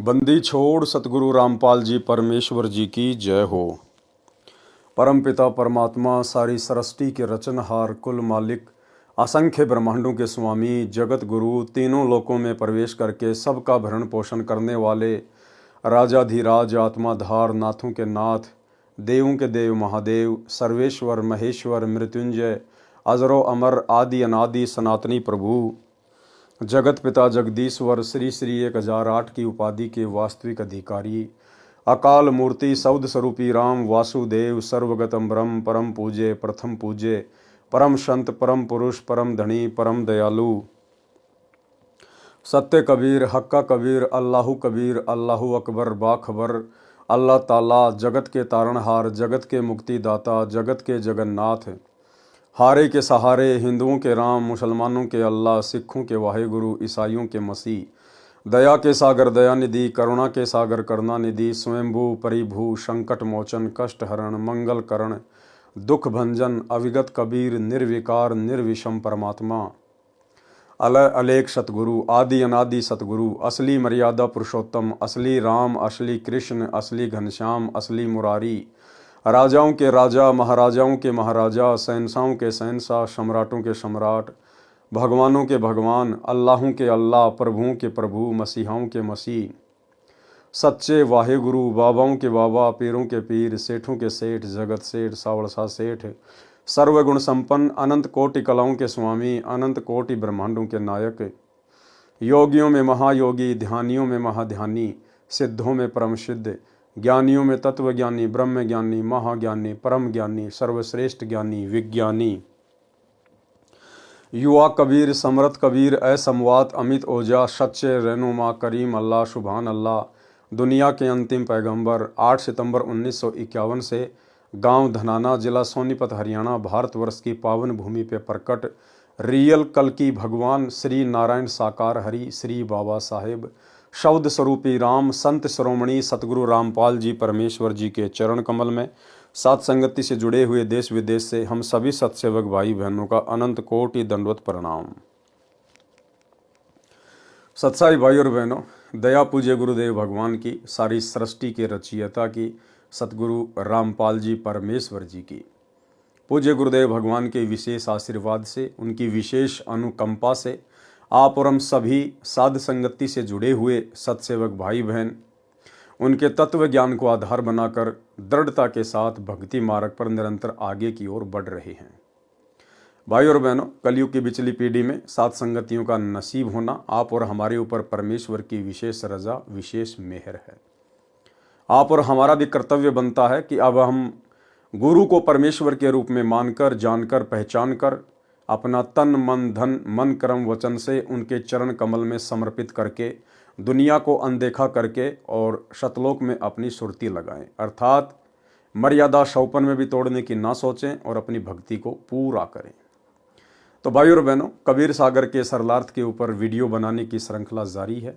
बंदी छोड़ सतगुरु रामपाल जी परमेश्वर जी की जय हो। परमपिता परमात्मा सारी सृष्टि के रचनहार कुल मालिक असंख्य ब्रह्मांडों के स्वामी जगत गुरु तीनों लोकों में प्रवेश करके सबका भरण पोषण करने वाले राजाधिराज आत्माधार नाथों के नाथ देवों के देव महादेव सर्वेश्वर महेश्वर मृत्युंजय अजरो अमर आदि अनादि सनातनी प्रभु जगत पिता जगदीश्वर श्री श्री 1008 की उपाधि के वास्तविक अधिकारी अकाल मूर्ति सौद स्वरूपी राम वासुदेव सर्वगतम ब्रह्म परम पूज्य प्रथम पूज्य परम संत परम पुरुष परम धनी परम दयालु सत्य कबीर हक्का कबीर अल्लाहू अकबर बाखबर अल्लाह ताला जगत के तारणहार जगत के मुक्तिदाता जगत के जगन्नाथ हारे के सहारे हिंदुओं के राम मुसलमानों के अल्लाह सिखों के वाहेगुरु ईसाइयों के मसीह दया के सागर दयानिधि करुणा के सागर करुणानिधि स्वयंभू परिभू संकट मोचन कष्ट हरण मंगल करण दुख भंजन अविगत कबीर निर्विकार निर्विषम परमात्मा अलय अलेख सतगुरु आदि अनादि सतगुरु असली मर्यादा पुरुषोत्तम असली राम असली कृष्ण असली घनश्याम असली मुरारी राजाओं के राजा महाराजाओं के महाराजा शहंशाहों के शहंशाह सम्राटों के सम्राट भगवानों के भगवान अल्लाहों के अल्लाह प्रभुओं के प्रभु मसीहाओं के मसीह सच्चे वाहेगुरु बाबाओं के बाबा पीरों के पीर सेठों के सेठ जगत सेठ सावड़सा सेठ सर्वगुण संपन्न अनंत कोटि कलाओं के स्वामी अनंत कोटि ब्रह्मांडों के नायक योगियों में महायोगी ध्यानियों में महाध्यानी सिद्धों में परम सिद्ध ज्ञानियों में तत्व ज्ञानी ब्रह्म ज्ञानी महाज्ञानी परम ज्ञानी सर्वश्रेष्ठ ज्ञानी विज्ञानी युवा कबीर समरथ कबीर असमवात अमित ओजा सच्चे रहनुमा करीम अल्लाह सुभान अल्लाह दुनिया के अंतिम पैगंबर 8 सितंबर 1951 से गांव धनाना जिला सोनीपत हरियाणा भारतवर्ष की पावन भूमि पे प्रकट रियल कल की भगवान श्री नारायण साकार हरि श्री बाबा साहेब शब्द स्वरूपी राम संत शिरोमणि सतगुरु रामपाल जी परमेश्वर जी के चरण कमल में सात संगति से जुड़े हुए देश विदेश से हम सभी सत्सेवक भाई बहनों का अनंत कोटि दंडवत प्रणाम। सत्साई भाई और बहनों, दया पूज्य गुरुदेव भगवान की सारी सृष्टि के रचयिता की सतगुरु रामपाल जी परमेश्वर जी की पूज्य गुरुदेव भगवान के विशेष आशीर्वाद से उनकी विशेष अनुकंपा से आप और हम सभी साध संगति से जुड़े हुए सत्सेवक भाई बहन उनके तत्व ज्ञान को आधार बनाकर दृढ़ता के साथ भक्ति मार्ग पर निरंतर आगे की ओर बढ़ रहे हैं। भाई और बहनों, कलयुग की बिचली पीढ़ी में साध संगतियों का नसीब होना आप और हमारे ऊपर परमेश्वर की विशेष रजा विशेष मेहर है। आप और हमारा भी कर्तव्य बनता है कि अब हम गुरु को परमेश्वर के रूप में मानकर जानकर पहचान कर अपना तन मन धन मन कर्म वचन से उनके चरण कमल में समर्पित करके दुनिया को अनदेखा करके और शतलोक में अपनी सुरती लगाएं, अर्थात मर्यादा शौपन में भी तोड़ने की ना सोचें और अपनी भक्ति को पूरा करें। तो भाई और बहनों, कबीर सागर के सरलार्थ के ऊपर वीडियो बनाने की श्रृंखला जारी है।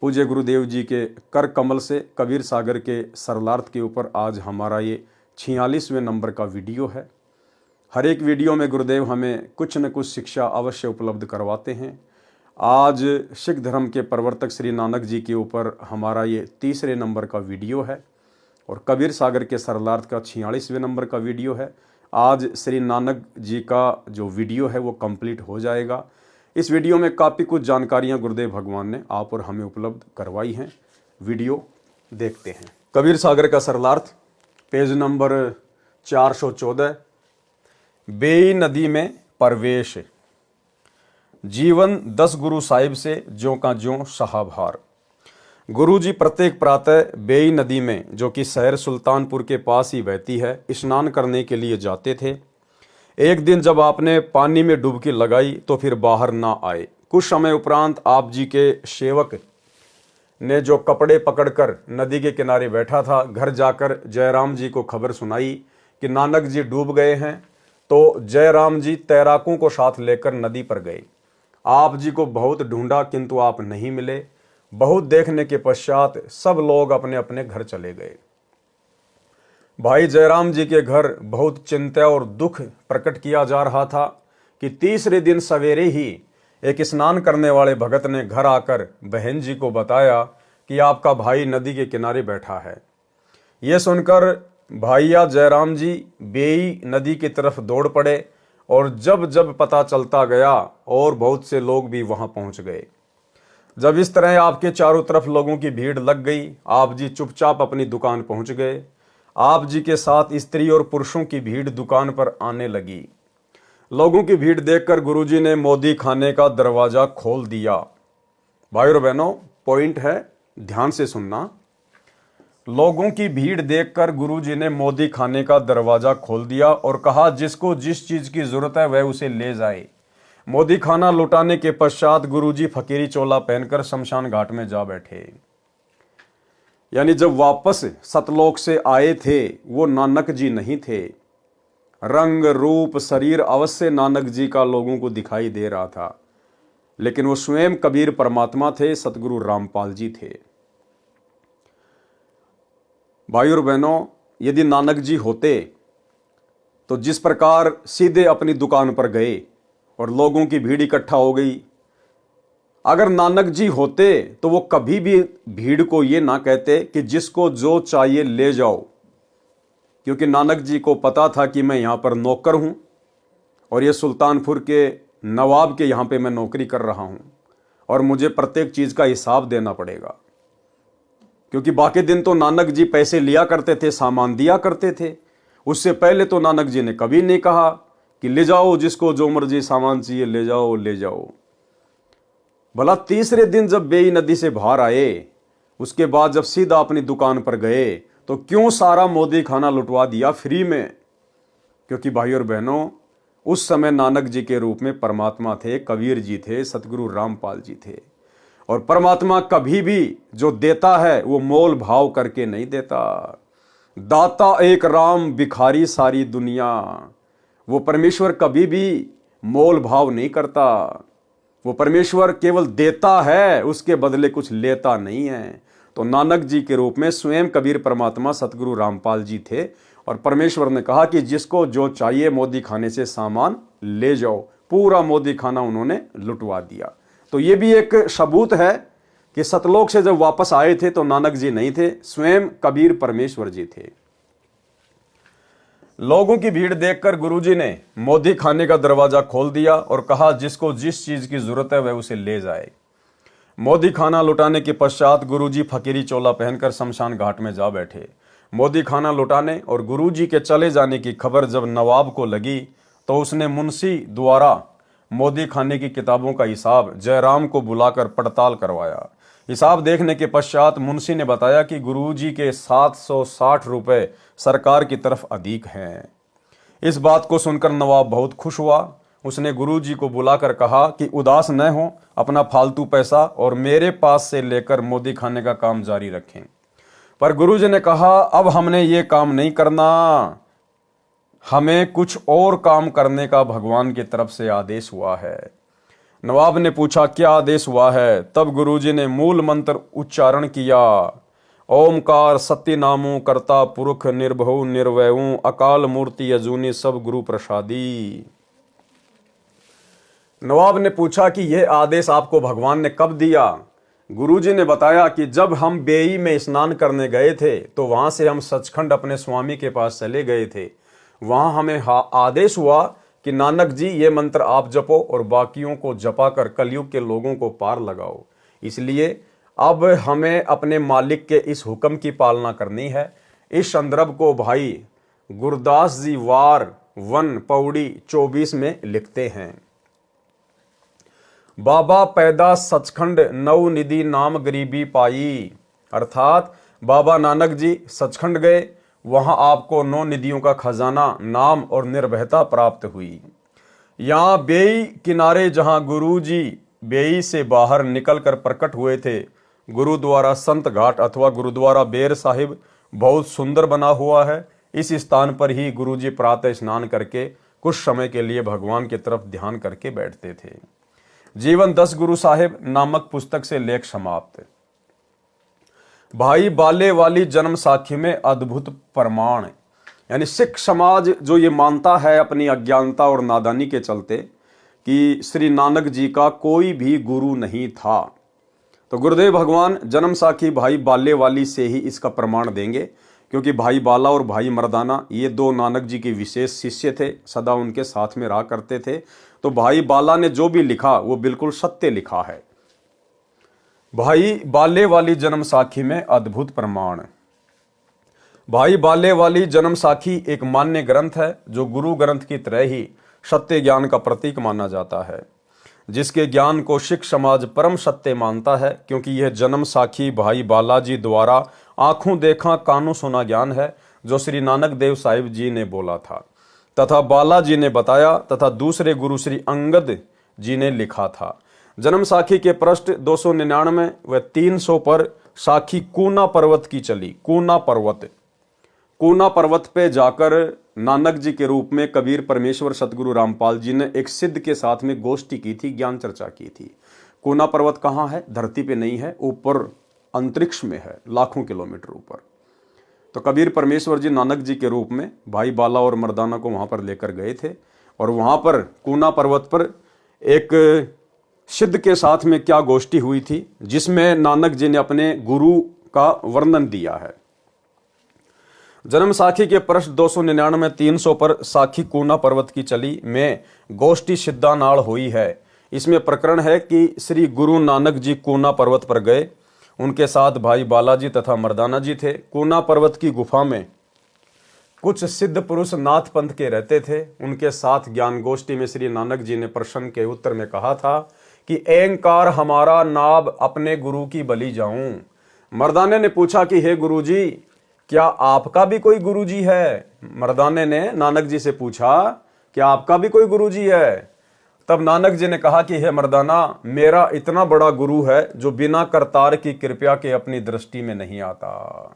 पूज्य गुरुदेव जी के कर कमल से कबीर सागर के सरलार्थ के ऊपर आज हमारा ये 46वें नंबर का वीडियो है। हर एक वीडियो में गुरुदेव हमें कुछ न कुछ शिक्षा अवश्य उपलब्ध करवाते हैं। आज सिख धर्म के प्रवर्तक श्री नानक जी के ऊपर हमारा ये 3रे नंबर का वीडियो है और कबीर सागर के सरलार्थ का 46वें नंबर का वीडियो है। आज श्री नानक जी का जो वीडियो है वो कंप्लीट हो जाएगा। इस वीडियो में काफ़ी कुछ जानकारियाँ गुरुदेव भगवान ने आप और हमें उपलब्ध करवाई हैं। वीडियो देखते हैं। कबीर सागर का सरलार्थ पेज नंबर 414। बेई नदी में प्रवेश। जीवन 10 गुरु साहिब से ज्यों का ज्यों सहाभार। गुरु जी प्रत्येक प्रातः बेई नदी में, जो कि शहर सुल्तानपुर के पास ही बहती है, स्नान करने के लिए जाते थे। एक दिन जब आपने पानी में डुबकी लगाई तो फिर बाहर ना आए। कुछ समय उपरांत आप जी के सेवक ने जो कपड़े पकड़कर नदी के किनारे बैठा था, घर जाकर जयराम जी को खबर सुनाई कि नानक जी डूब गए हैं। तो जयराम जी तैराकों को साथ लेकर नदी पर गए। आप जी को बहुत ढूंढा किंतु आप नहीं मिले। बहुत देखने के पश्चात सब लोग अपने अपने घर चले गए। भाई जयराम जी के घर बहुत चिंता और दुख प्रकट किया जा रहा था कि 3रे दिन सवेरे ही एक स्नान करने वाले भगत ने घर आकर बहन जी को बताया कि आपका भाई नदी के किनारे बैठा है। यह सुनकर भाईया जयराम जी बेई नदी की तरफ दौड़ पड़े और जब जब पता चलता गया और बहुत से लोग भी वहां पहुंच गए। जब इस तरह आपके चारों तरफ लोगों की भीड़ लग गई, आप जी चुपचाप अपनी दुकान पहुंच गए। आप जी के साथ स्त्री और पुरुषों की भीड़ दुकान पर आने लगी। लोगों की भीड़ देखकर गुरुजी ने मोदी खाने का दरवाजा खोल दिया। भाई और बहनों, पॉइंट है, ध्यान से सुनना। लोगों की भीड़ देखकर गुरुजी ने मोदी खाने का दरवाजा खोल दिया और कहा, जिसको जिस चीज की जरूरत है वह उसे ले जाए। मोदी खाना लुटाने के पश्चात गुरुजी फकीरी चोला पहनकर शमशान घाट में जा बैठे। यानी जब वापस सतलोक से आए थे वो नानक जी नहीं थे। रंग रूप शरीर अवश्य नानक जी का लोगों को दिखाई दे रहा था, लेकिन वो स्वयं कबीर परमात्मा थे, सतगुरु रामपाल जी थे। भाई और बहनों, यदि नानक जी होते तो जिस प्रकार सीधे अपनी दुकान पर गए और लोगों की भीड़ इकट्ठा हो गई, अगर नानक जी होते तो वो कभी भी भीड़ को ये ना कहते कि जिसको जो चाहिए ले जाओ, क्योंकि नानक जी को पता था कि मैं यहां पर नौकर हूं और ये सुल्तानपुर के नवाब के यहां पे मैं नौकरी कर रहा हूं और मुझे प्रत्येक चीज का हिसाब देना पड़ेगा। क्योंकि बाकी दिन तो नानक जी पैसे लिया करते थे, सामान दिया करते थे। उससे पहले तो नानक जी ने कभी नहीं कहा कि ले जाओ, जिसको जो मर्जी सामान चाहिए ले जाओ ले जाओ। भला तीसरे दिन जब बेई नदी से बाहर आए, उसके बाद जब सीधा अपनी दुकान पर गए तो क्यों सारा मोदी खाना लुटवा दिया फ्री में? क्योंकि भाई और बहनों, उस समय नानक जी के रूप में परमात्मा थे, कबीर जी थे, सतगुरु रामपाल जी थे। और परमात्मा कभी भी जो देता है वो मोल भाव करके नहीं देता। दाता एक राम, भिखारी सारी दुनिया। वो परमेश्वर कभी भी मोल भाव नहीं करता। वो परमेश्वर केवल देता है, उसके बदले कुछ लेता नहीं है। तो नानक जी के रूप में स्वयं कबीर परमात्मा सतगुरु रामपाल जी थे और परमेश्वर ने कहा कि जिसको जो चाहिए मोदी खाने से सामान ले जाओ। पूरा मोदी खाना उन्होंने लुटवा दिया। तो ये भी एक सबूत है कि सतलोक से जब वापस आए थे तो नानक जी नहीं थे, स्वयं कबीर परमेश्वर जी थे। लोगों की भीड़ देखकर गुरुजी ने मोदी खाने का दरवाजा खोल दिया और कहा, जिसको जिस चीज की जरूरत है वह उसे ले जाए। मोदी खाना लुटाने के पश्चात गुरुजी फकीरी चोला पहनकर शमशान घाट में जा बैठे। मोदी खाना लुटाने और गुरुजी के चले जाने की खबर जब नवाब को लगी तो उसने मुंशी द्वारा मोदी खाने की किताबों का हिसाब जयराम को बुलाकर पड़ताल करवाया। हिसाब देखने के पश्चात मुंशी ने बताया कि गुरुजी के 760 रुपए सरकार की तरफ अधिक हैं। इस बात को सुनकर नवाब बहुत खुश हुआ। उसने गुरुजी को बुलाकर कहा कि उदास न हो, अपना फालतू पैसा और मेरे पास से लेकर मोदी खाने का काम जारी रखें। पर गुरुजी ने कहा, अब हमने ये काम नहीं करना, हमें कुछ और काम करने का भगवान की तरफ से आदेश हुआ है। नवाब ने पूछा, क्या आदेश हुआ है? तब गुरुजी ने मूल मंत्र उच्चारण किया, ओमकार सत्य नामो कर्ता पुरुष निर्भव निर्वयु अकाल मूर्ति अजूनी सब गुरु प्रसादी। नवाब ने पूछा कि यह आदेश आपको भगवान ने कब दिया? गुरुजी ने बताया कि जब हम बेई में स्नान करने गए थे तो वहां से हम सचखंड अपने स्वामी के पास चले गए थे। वहां हमें आदेश हुआ कि नानक जी ये मंत्र आप जपो और बाकियों को जपा कर कलयुग के लोगों को पार लगाओ। इसलिए अब हमें अपने मालिक के इस हुक्म की पालना करनी है। इस संदर्भ को भाई गुरदास जी वार 1 पौड़ी 24 में लिखते हैं, बाबा पैदा सचखंड नौ निधि नाम गरीबी पाई। अर्थात बाबा नानक जी सचखंड गए, वहां आपको 9 निधियों का खजाना नाम और निर्भयता प्राप्त हुई। यहां बेई किनारे जहां गुरुजी बेई से बाहर निकलकर प्रकट हुए थे, गुरुद्वारा संत घाट अथवा गुरुद्वारा बेर साहिब बहुत सुंदर बना हुआ है। इस स्थान पर ही गुरुजी प्रातः स्नान करके कुछ समय के लिए भगवान की तरफ ध्यान करके बैठते थे। जीवन 10 गुरु साहिब नामक पुस्तक से लेख समाप्त। भाई बाले वाली जन्म साखी में अद्भुत प्रमाण, यानी सिख समाज जो ये मानता है अपनी अज्ञानता और नादानी के चलते कि श्री नानक जी का कोई भी गुरु नहीं था, तो गुरुदेव भगवान जन्म साखी भाई बाले वाली से ही इसका प्रमाण देंगे, क्योंकि भाई बाला और भाई मर्दाना ये दो नानक जी के विशेष शिष्य थे, सदा उनके साथ में रहा करते थे। तो भाई बाला ने जो भी लिखा वो बिल्कुल सत्य लिखा है। भाई बाले वाली जन्म साखी में अद्भुत प्रमाण। भाई बाले वाली जन्म साखी एक मान्य ग्रंथ है जो गुरु ग्रंथ की तरह ही सत्य ज्ञान का प्रतीक माना जाता है, जिसके ज्ञान को सिख समाज परम सत्य मानता है, क्योंकि यह जन्म साखी भाई बालाजी द्वारा आंखों देखा कानों सुना ज्ञान है जो श्री नानक देव साहिब जी ने बोला था तथा बालाजी ने बताया तथा दूसरे गुरु श्री अंगद जी ने लिखा था। जन्म साखी के पृष्ठ 299 व 300 पर साखी कूना पर्वत की चली। कूना पर्वत पे जाकर नानक जी के रूप में कबीर परमेश्वर सतगुरु रामपाल जी ने एक सिद्ध के साथ में गोष्ठी की थी, ज्ञान चर्चा की थी। कूना पर्वत कहाँ है? धरती पे नहीं है, ऊपर अंतरिक्ष में है, लाखों किलोमीटर ऊपर। तो कबीर परमेश्वर जी नानक जी के रूप में भाई बाला और मर्दाना को वहां पर लेकर गए थे, और वहां पर कूना पर्वत पर एक सिद्ध के साथ में क्या गोष्ठी हुई थी, जिसमें नानक जी ने अपने गुरु का वर्णन दिया है। जन्म साखी के पृष्ठ 299 300 पर साखी कूना पर्वत की चली में गोष्ठी सिद्धा नाल हुई है। इसमें प्रकरण है कि श्री गुरु नानक जी कूना पर्वत पर गए, उनके साथ भाई बालाजी तथा मर्दाना जी थे। कूना पर्वत की गुफा में कुछ सिद्ध पुरुष नाथ पंथ के रहते थे। उनके साथ ज्ञान गोष्ठी में श्री नानक जी ने प्रश्न के उत्तर में कहा था कि एंकार हमारा नाब अपने गुरु की बलि जाऊं। मर्दाने ने पूछा कि हे गुरु जी, क्या आपका भी कोई गुरुजी है? मर्दाने ने नानक जी से पूछा, क्या आपका भी कोई गुरुजी है? तब नानक जी ने कहा कि हे मर्दाना, मेरा इतना बड़ा गुरु है जो बिना करतार की कृपा के अपनी दृष्टि में नहीं आता,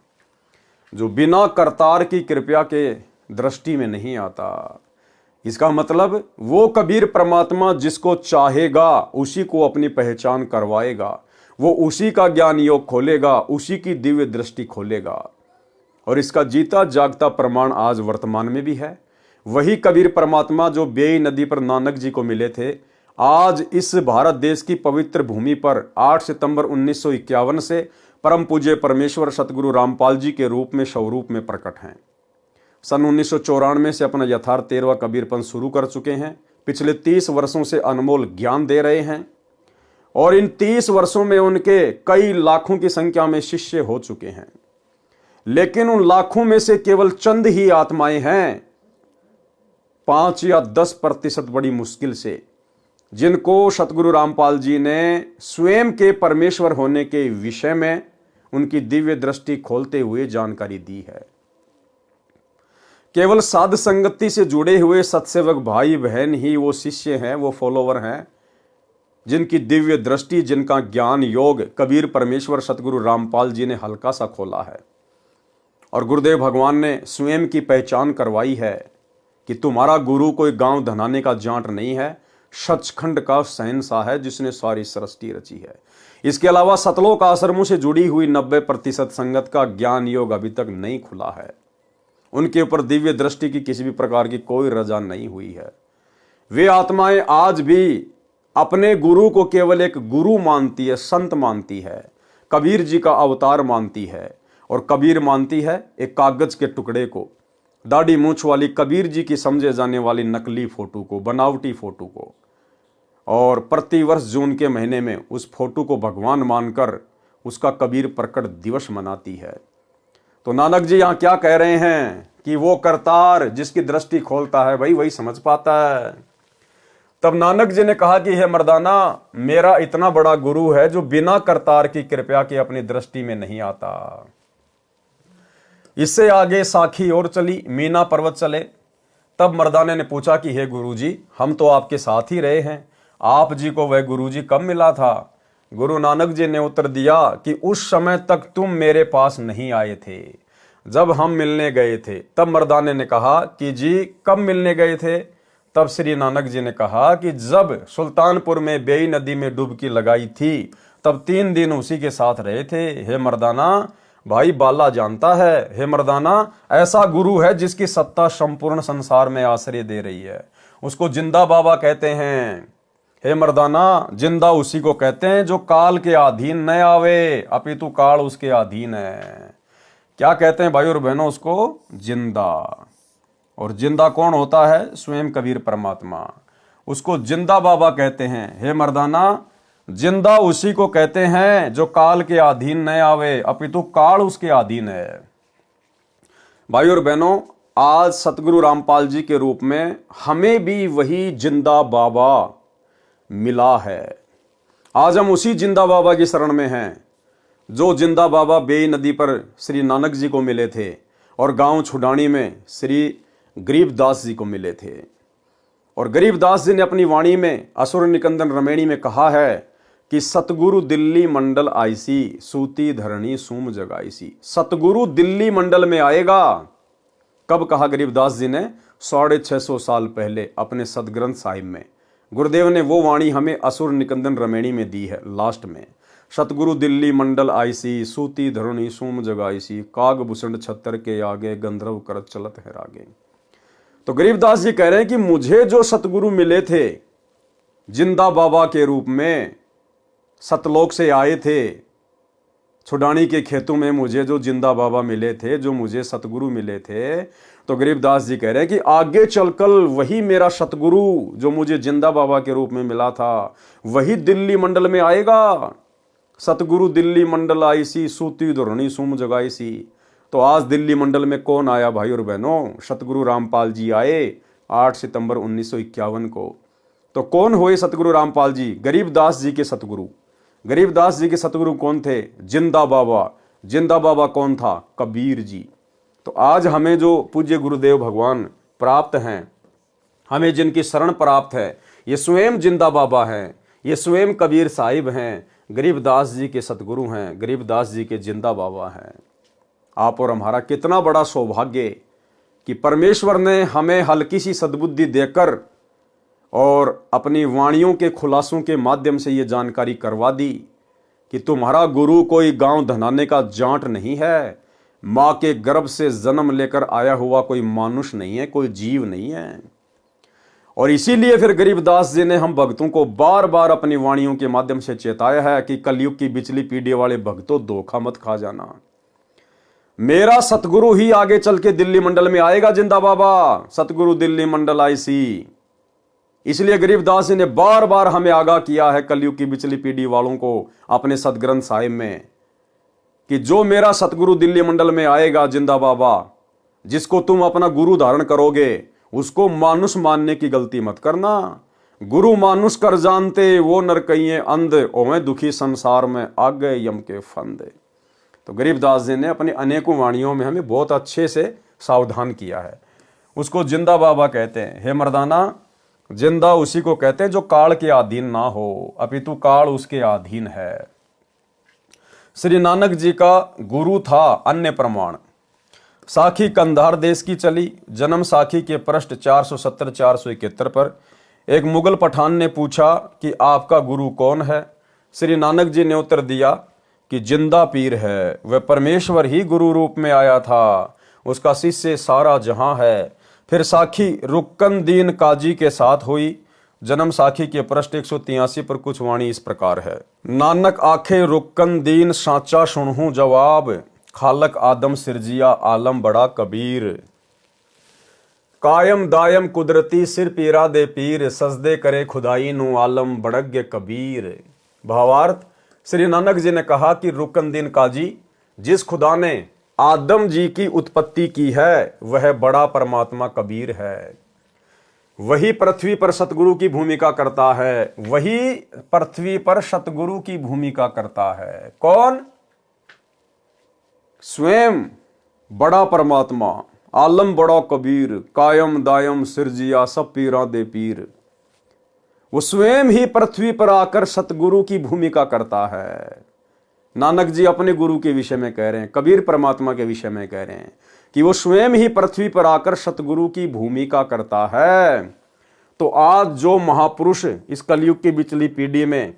जो बिना करतार की कृपा के दृष्टि में नहीं आता। इसका मतलब वो कबीर परमात्मा जिसको चाहेगा उसी को अपनी पहचान करवाएगा, वो उसी का ज्ञान योग खोलेगा, उसी की दिव्य दृष्टि खोलेगा। और इसका जीता जागता प्रमाण आज वर्तमान में भी है। वही कबीर परमात्मा जो बेई नदी पर नानक जी को मिले थे, आज इस भारत देश की पवित्र भूमि पर 8 सितंबर 1951 से परम पूज्य परमेश्वर सतगुरु रामपाल जी के रूप में स्वरूप में प्रकट हैं। सन 1994 से अपना यथार्थ 13वां कबीरपंथ शुरू कर चुके हैं। पिछले 30 वर्षों से अनमोल ज्ञान दे रहे हैं, और इन 30 वर्षों में उनके कई लाखों की संख्या में शिष्य हो चुके हैं। लेकिन उन लाखों में से केवल चंद ही आत्माएं हैं, 5 या 10% बड़ी मुश्किल से, जिनको सतगुरु रामपाल जी ने स्वयं के परमेश्वर होने के विषय में उनकी दिव्य दृष्टि खोलते हुए जानकारी दी है। केवल साध संगति से जुड़े हुए सत्सेवक भाई बहन ही वो शिष्य हैं, वो फॉलोवर हैं, जिनकी दिव्य दृष्टि, जिनका ज्ञान योग कबीर परमेश्वर सतगुरु रामपाल जी ने हल्का सा खोला है। और गुरुदेव भगवान ने स्वयं की पहचान करवाई है कि तुम्हारा गुरु कोई गांव धनाने का जांट नहीं है, सचखंड का शहंशाह है जिसने सारी सृष्टि रची है। इसके अलावा सतलोक आश्रमों से जुड़ी हुई 90% संगत का ज्ञान योग अभी तक नहीं खुला है। उनके ऊपर दिव्य दृष्टि की किसी भी प्रकार की कोई रजा नहीं हुई है। वे आत्माएं आज भी अपने गुरु को केवल एक गुरु मानती है, संत मानती है, कबीर जी का अवतार मानती है, और कबीर मानती है एक कागज के टुकड़े को, दाढ़ी मूंछ वाली कबीर जी की समझे जाने वाली नकली फोटो को, बनावटी फोटो को, और प्रतिवर्ष जून के महीने में उस फोटो को भगवान मानकर उसका कबीर प्रकट दिवस मनाती है। तो नानक जी यहाँ क्या कह रहे हैं कि वो करतार जिसकी दृष्टि खोलता है भाई वही समझ पाता है। तब नानक जी ने कहा कि हे मर्दाना, मेरा इतना बड़ा गुरु है जो बिना करतार की कृपा के अपनी दृष्टि में नहीं आता। इससे आगे साखी और चली, मीना पर्वत चले। तब मर्दाने ने पूछा कि हे गुरुजी, हम तो आपके साथ ही रहे हैं, आप जी को वह गुरुजी कब मिला था? गुरु नानक जी ने उत्तर दिया कि उस समय तक तुम मेरे पास नहीं आए थे, जब हम मिलने गए थे। तब मर्दाने ने कहा कि जी कब मिलने गए थे? तब श्री नानक जी ने कहा कि जब सुल्तानपुर में बेई नदी में डुबकी लगाई थी तब 3 दिन उसी के साथ रहे थे। हे मर्दाना, भाई बाला जानता है, हे मर्दाना, ऐसा गुरु है जिसकी सत्ता संपूर्ण संसार में आश्रय दे रही है, उसको जिंदा बाबा कहते हैं। हे मर्दाना, जिंदा उसी को कहते हैं जो काल के अधीन न आवे, अपितु काल उसके अधीन है। क्या कहते हैं भाई और बहनों उसको? जिंदा। और जिंदा कौन होता है? स्वयं कबीर परमात्मा। उसको जिंदा बाबा कहते हैं। हे मर्दाना, जिंदा उसी को कहते हैं जो काल के अधीन न आवे, अपितु काल उसके अधीन है। भाई और बहनों, आज सतगुरु रामपाल जी के रूप में हमें भी वही जिंदा बाबा मिला है। आज हम उसी जिंदा बाबा की शरण में हैं जो जिंदा बाबा बेई नदी पर श्री नानक जी को मिले थे और गांव छुडानी में श्री गरीबदास जी को मिले थे। और गरीबदास जी ने अपनी वाणी में असुर निकंदन रमेणी में कहा है कि सतगुरु दिल्ली मंडल आईसी, सूती धरणी सूम जगाईसी। सतगुरु दिल्ली मंडल में आएगा। कब कहा गरीबदास जी ने? 650 साल पहले अपने सदग्रंथ साहिब में। गुरुदेव ने वो वाणी हमें असुर निकंदन रमेणी में दी है लास्ट में। सतगुरु दिल्ली मंडल आईसी, सूती धरणी सूम जगाईसी, काग भूषण छत्तर के आगे, गंधर्व करत चलत है रागे। तो गरीबदास जी कह रहे हैं कि मुझे जो सतगुरु मिले थे जिंदा बाबा के रूप में, सतलोक से आए थे, छुडानी के खेतों में मुझे जो जिंदा बाबा मिले थे, जो मुझे सतगुरु मिले थे, तो गरीबदास जी कह रहे हैं कि आगे चलकर वही मेरा सतगुरु जो मुझे जिंदा बाबा के रूप में मिला था, वही दिल्ली मंडल में आएगा। सतगुरु दिल्ली मंडल आईसी, सूती धरणी सूम जगाईसी। तो आज दिल्ली मंडल में कौन आया भाई और बहनों? सतगुरु रामपाल जी आए 8 सितंबर 1951 को। तो कौन हुए सतगुरु रामपाल जी? गरीबदास जी के सतगुरु। गरीबदास जी के सतगुरु कौन थे? जिंदा बाबा। जिंदा बाबा कौन था? कबीर जी। तो आज हमें जो पूज्य गुरुदेव भगवान प्राप्त हैं, हमें जिनकी शरण प्राप्त है, ये स्वयं जिंदा बाबा हैं, ये स्वयं कबीर साहिब हैं, गरीबदास जी के सतगुरु हैं, गरीबदास जी के जिंदा बाबा हैं। आप और हमारा कितना बड़ा सौभाग्य कि परमेश्वर ने हमें हल्की सी सद्बुद्धि देकर और अपनी वाणियों के खुलासों के माध्यम से ये जानकारी करवा दी कि तुम्हारा गुरु कोई गांव धनाने का जांट नहीं है, माँ के गर्भ से जन्म लेकर आया हुआ कोई मानुष नहीं है, कोई जीव नहीं है। और इसीलिए फिर गरीबदास जी ने हम भक्तों को बार बार अपनी वाणियों के माध्यम से चेताया है कि कलयुग की बिचली पीढ़ी वाले भक्तों, धोखा मत खा जाना। मेरा सतगुरु ही आगे चल के दिल्ली मंडल में आएगा, जिंदा बाबा, सतगुरु दिल्ली मंडल आईसी। इसलिए गरीबदास जी ने बार बार हमें आगाह किया है कलयुग की बिचली पीढ़ी वालों को अपने सदग्रंथ साहिब में कि जो मेरा सतगुरु दिल्ली मंडल में आएगा, जिंदा बाबा, जिसको तुम अपना गुरु धारण करोगे, उसको मानुष मानने की गलती मत करना। गुरु मानुष कर जानते, वो नरकइये अंध, ओवें दुखी संसार में आ गए यम के फंदे। तो गरीबदास जी ने अपनी अनेकों वाणियों में हमें बहुत अच्छे से सावधान किया है। उसको जिंदा बाबा कहते हैं। हे मर्दाना, जिंदा उसी को कहते हैं जो काल के अधीन ना हो, अपितु काल उसके अधीन है। श्री नानक जी का गुरु था अन्य प्रमाण। साखी कंधार देश की चली। जन्म साखी के पृष्ठ 470-471 पर एक मुगल पठान ने पूछा कि आपका गुरु कौन है? श्री नानक जी ने उत्तर दिया कि जिंदा पीर है, वह परमेश्वर ही गुरु रूप में आया था, उसका शिष्य सारा जहां है। फिर साखी रुक्कनदीन काजी के साथ हुई। जन्म साखी के पृष्ठ 183 पर कुछ वाणी इस प्रकार है। नानक आखे रुक्कनदीन साचा सुनहूं जवाब, खालक आदम सिरजिया आलम बड़ा कबीर। कायम दायम कुदरती सिर पीरा दे पीर, सजदे करे खुदाई नु आलम बड़ग्य कबीर। भावार्थ, श्री नानक जी ने कहा कि रुक्कनदीन काजी, जिस खुदा ने आदम जी की उत्पत्ति की है, वह बड़ा परमात्मा कबीर है। वही पृथ्वी पर सतगुरु की भूमिका करता है, वही पृथ्वी पर सतगुरु की भूमिका करता है। कौन? स्वयं बड़ा परमात्मा, आलम बड़ा कबीर, कायम दायम सिरजिया सब पीरा दे पीर। वो स्वयं ही पृथ्वी पर आकर सतगुरु की भूमिका करता है। नानक जी अपने गुरु के विषय में कह रहे हैं, कबीर परमात्मा के विषय में कह रहे हैं कि वो स्वयं ही पृथ्वी पर आकर सतगुरु की भूमिका करता है। तो आज जो महापुरुष इस कलयुग की बिचली पीढ़ी में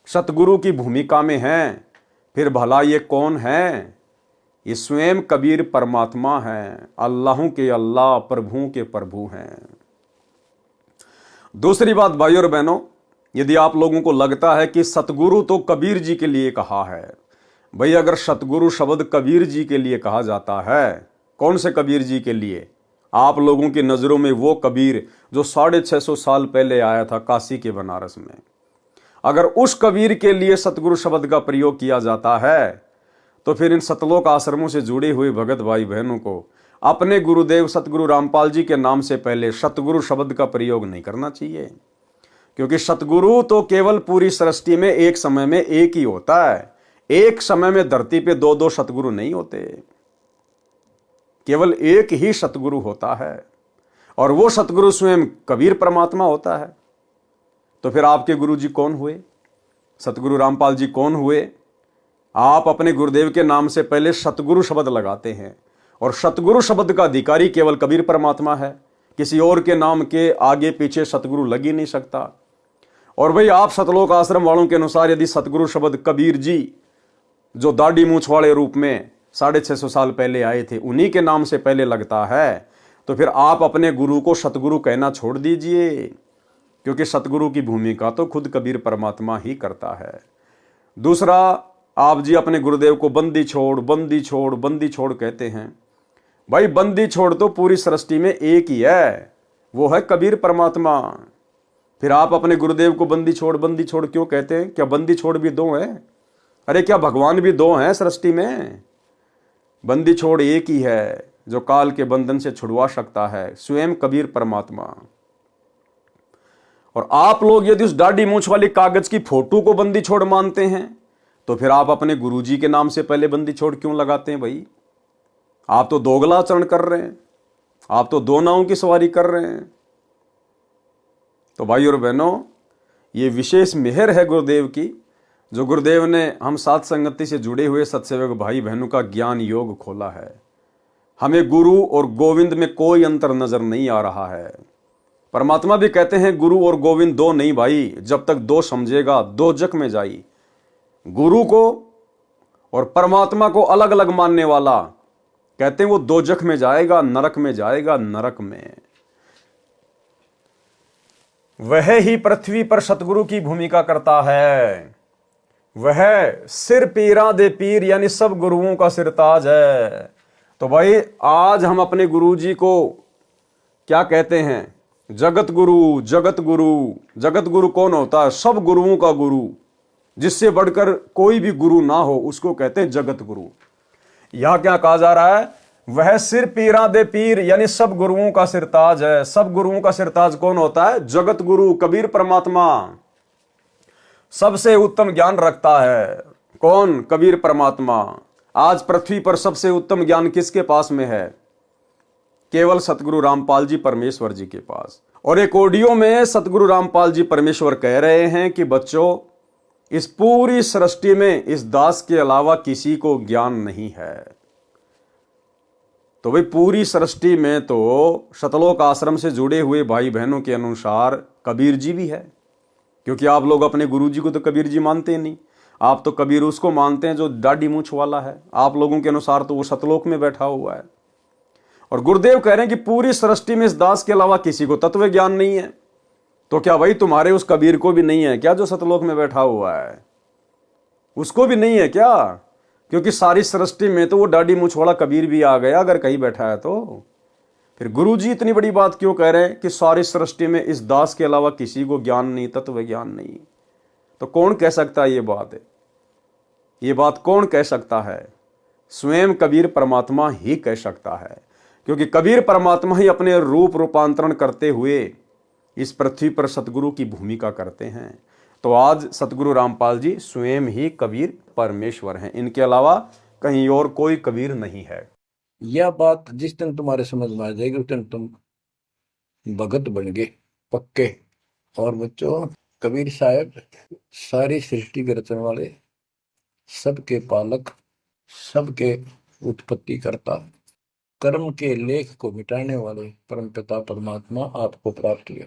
सतगुरु की भूमिका में हैं, फिर भला ये कौन है? ये स्वयं कबीर परमात्मा हैं, अल्लाहों के अल्लाह, प्रभुओं के प्रभु हैं। दूसरी बात भाइयों और बहनों, यदि आप लोगों को लगता है कि सतगुरु तो कबीर जी के लिए कहा है, भाई अगर सतगुरु शब्द कबीर जी के लिए कहा जाता है, कौन से कबीर जी के लिए? आप लोगों की नज़रों में वो कबीर जो 650 साल पहले आया था काशी के बनारस में, अगर उस कबीर के लिए सतगुरु शब्द का प्रयोग किया जाता है, तो फिर इन सतलोक आश्रमों से जुड़े हुए भगत भाई बहनों को अपने गुरुदेव सतगुरु रामपाल जी के नाम से पहले सतगुरु शब्द का प्रयोग नहीं करना चाहिए, क्योंकि सतगुरु तो केवल पूरी सृष्टि में एक समय में एक ही होता है। एक समय में धरती पे दो दो सतगुरु नहीं होते, केवल एक ही सतगुरु होता है, और वो सतगुरु स्वयं कबीर परमात्मा होता है। तो फिर आपके गुरु जी कौन हुए? सतगुरु रामपाल जी कौन हुए? आप अपने गुरुदेव के नाम से पहले सतगुरु शब्द लगाते हैं, और सतगुरु शब्द का अधिकारी केवल कबीर परमात्मा है, किसी और के नाम के आगे पीछे सतगुरु लग ही नहीं सकता। और भाई आप सतलोक आश्रम वालों के अनुसार यदि सतगुरु शब्द कबीर जी जो दाढ़ी मूछ वाले रूप में 650 साल पहले आए थे उन्हीं के नाम से पहले लगता है, तो फिर आप अपने गुरु को सतगुरु कहना छोड़ दीजिए, क्योंकि सतगुरु की भूमिका तो खुद कबीर परमात्मा ही करता है। दूसरा, आप जी अपने गुरुदेव को बंदी छोड़ बंदी छोड़ बंदी छोड़ कहते हैं। भाई बंदी छोड़ तो पूरी सृष्टि में एक ही है, वो है कबीर परमात्मा। फिर आप अपने गुरुदेव को बंदी छोड़ क्यों कहते हैं? क्या बंदी छोड़ भी दो हैं? अरे क्या भगवान भी दो हैं सृष्टि में? बंदी छोड़ एक ही है जो काल के बंधन से छुड़वा सकता है, स्वयं कबीर परमात्मा। और आप लोग यदि उस दाढ़ी मूछ वाली कागज की फोटो को बंदी छोड़ मानते हैं, तो फिर आप अपने गुरुजी के नाम से पहले बंदी छोड़ क्यों लगाते हैं? भाई आप तो दोगला आचरण कर रहे हैं, आप तो दो नावों की सवारी कर रहे हैं। तो भाई और बहनों, ये विशेष मेहर है गुरुदेव की, जो गुरुदेव ने हम साथ संगति से जुड़े हुए सत्सेवक भाई बहनों का ज्ञान योग खोला है। हमें गुरु और गोविंद में कोई अंतर नजर नहीं आ रहा है। परमात्मा भी कहते हैं गुरु और गोविंद दो नहीं भाई, जब तक दो समझेगा दो जख में जाई। गुरु को और परमात्मा को अलग अलग मानने वाला, कहते हैं वो दो जख में जाएगा, नरक में जाएगा, नरक में। वह ही पृथ्वी पर सतगुरु की भूमिका करता है, वह सिर पीरा दे पीर, यानी सब गुरुओं का सिरताज है। तो भाई आज हम अपने गुरु जी को क्या कहते हैं? जगत गुरु। जगत गुरु, जगत गुरु कौन होता है? सब गुरुओं का गुरु, जिससे बढ़कर कोई भी गुरु ना हो उसको कहते हैं जगत गुरु। यहां क्या कहा जा रहा है? वह सिर पीरा दे पीर, यानी सब गुरुओं का सिरताज है। सब गुरुओं का सिरताज कौन होता है? जगत गुरु, कबीर परमात्मा। सबसे उत्तम ज्ञान रखता है कौन? कबीर परमात्मा। आज पृथ्वी पर सबसे उत्तम ज्ञान किसके पास में है? केवल सतगुरु रामपाल जी परमेश्वर जी के पास। और एक ऑडियो में सतगुरु रामपाल जी परमेश्वर कह रहे हैं कि बच्चों, इस पूरी सृष्टि में इस दास के अलावा किसी को ज्ञान नहीं है। तो भाई पूरी सृष्टि में तो सतलोक आश्रम से जुड़े हुए भाई बहनों के अनुसार कबीर जी भी है, क्योंकि आप लोग अपने गुरु जी को तो कबीर जी मानते नहीं। आप तो कबीर उसको मानते हैं जो दाढ़ी मूछ वाला है। आप लोगों के अनुसार तो वो सतलोक में बैठा हुआ है। और गुरुदेव कह रहे हैं कि पूरी सृष्टि में इस दास के अलावा किसी को तत्व ज्ञान नहीं है। तो क्या भाई तुम्हारे उस कबीर को भी नहीं है क्या जो सतलोक में बैठा हुआ है? उसको भी नहीं है क्या? क्योंकि सारी सृष्टि में तो वो दाढ़ी मूछ वाला कबीर भी आ गया अगर कहीं बैठा है तो। फिर गुरु जी इतनी बड़ी बात क्यों कह रहे हैं कि सारी सृष्टि में इस दास के अलावा किसी को ज्ञान नहीं, तत्व ज्ञान नहीं? तो कौन कह सकता है ये बात है? ये बात कौन कह सकता है? स्वयं कबीर परमात्मा ही कह सकता है, क्योंकि कबीर परमात्मा ही अपने रूप रूपांतरण करते हुए इस पृथ्वी पर सतगुरु की भूमिका करते हैं। तो आज सतगुरु रामपाल जी स्वयं ही कबीर परमेश्वर हैं, इनके अलावा कहीं और कोई कबीर नहीं है। यह बात जिस दिन तुम्हारे समझ में आ जाएगी उस दिन तुम भगत बन गए पक्के। और बच्चों, कबीर साहब सारी सृष्टि के रचने वाले, सबके पालक, सबके उत्पत्ति करता, कर्म के लेख को मिटाने वाले परमपिता परमात्मा आपको प्राप्त हुए।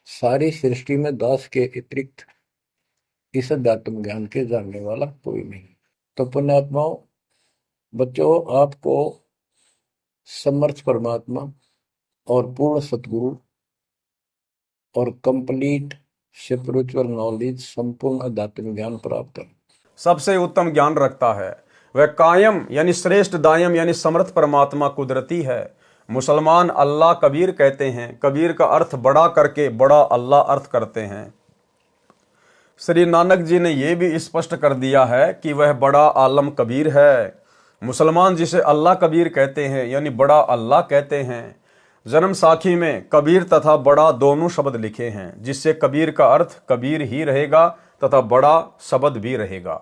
सारी सृष्टि में दास के अतिरिक्त इस अध्यात्म ज्ञान के जानने वाला कोई नहीं। तो पुण्यात्माओं, बच्चों, आपको समर्थ परमात्मा और पूर्ण सतगुरु और कंप्लीट स्पिरिचुअल नॉलेज, संपूर्ण आध्यात्मिक ज्ञान प्राप्त है। सबसे उत्तम ज्ञान रखता है। वह कायम यानी श्रेष्ठ दायम यानी समर्थ परमात्मा कुदरती है। मुसलमान अल्लाह कबीर कहते हैं। कबीर का अर्थ बड़ा करके बड़ा अल्लाह अर्थ करते हैं। श्री नानक जी ने यह भी स्पष्ट कर दिया है कि वह बड़ा आलम कबीर है। मुसलमान जिसे अल्लाह कबीर कहते हैं यानी बड़ा अल्लाह कहते हैं। जन्म साखी में कबीर तथा बड़ा दोनों शब्द लिखे हैं, जिससे कबीर का अर्थ कबीर ही रहेगा तथा बड़ा शब्द भी रहेगा।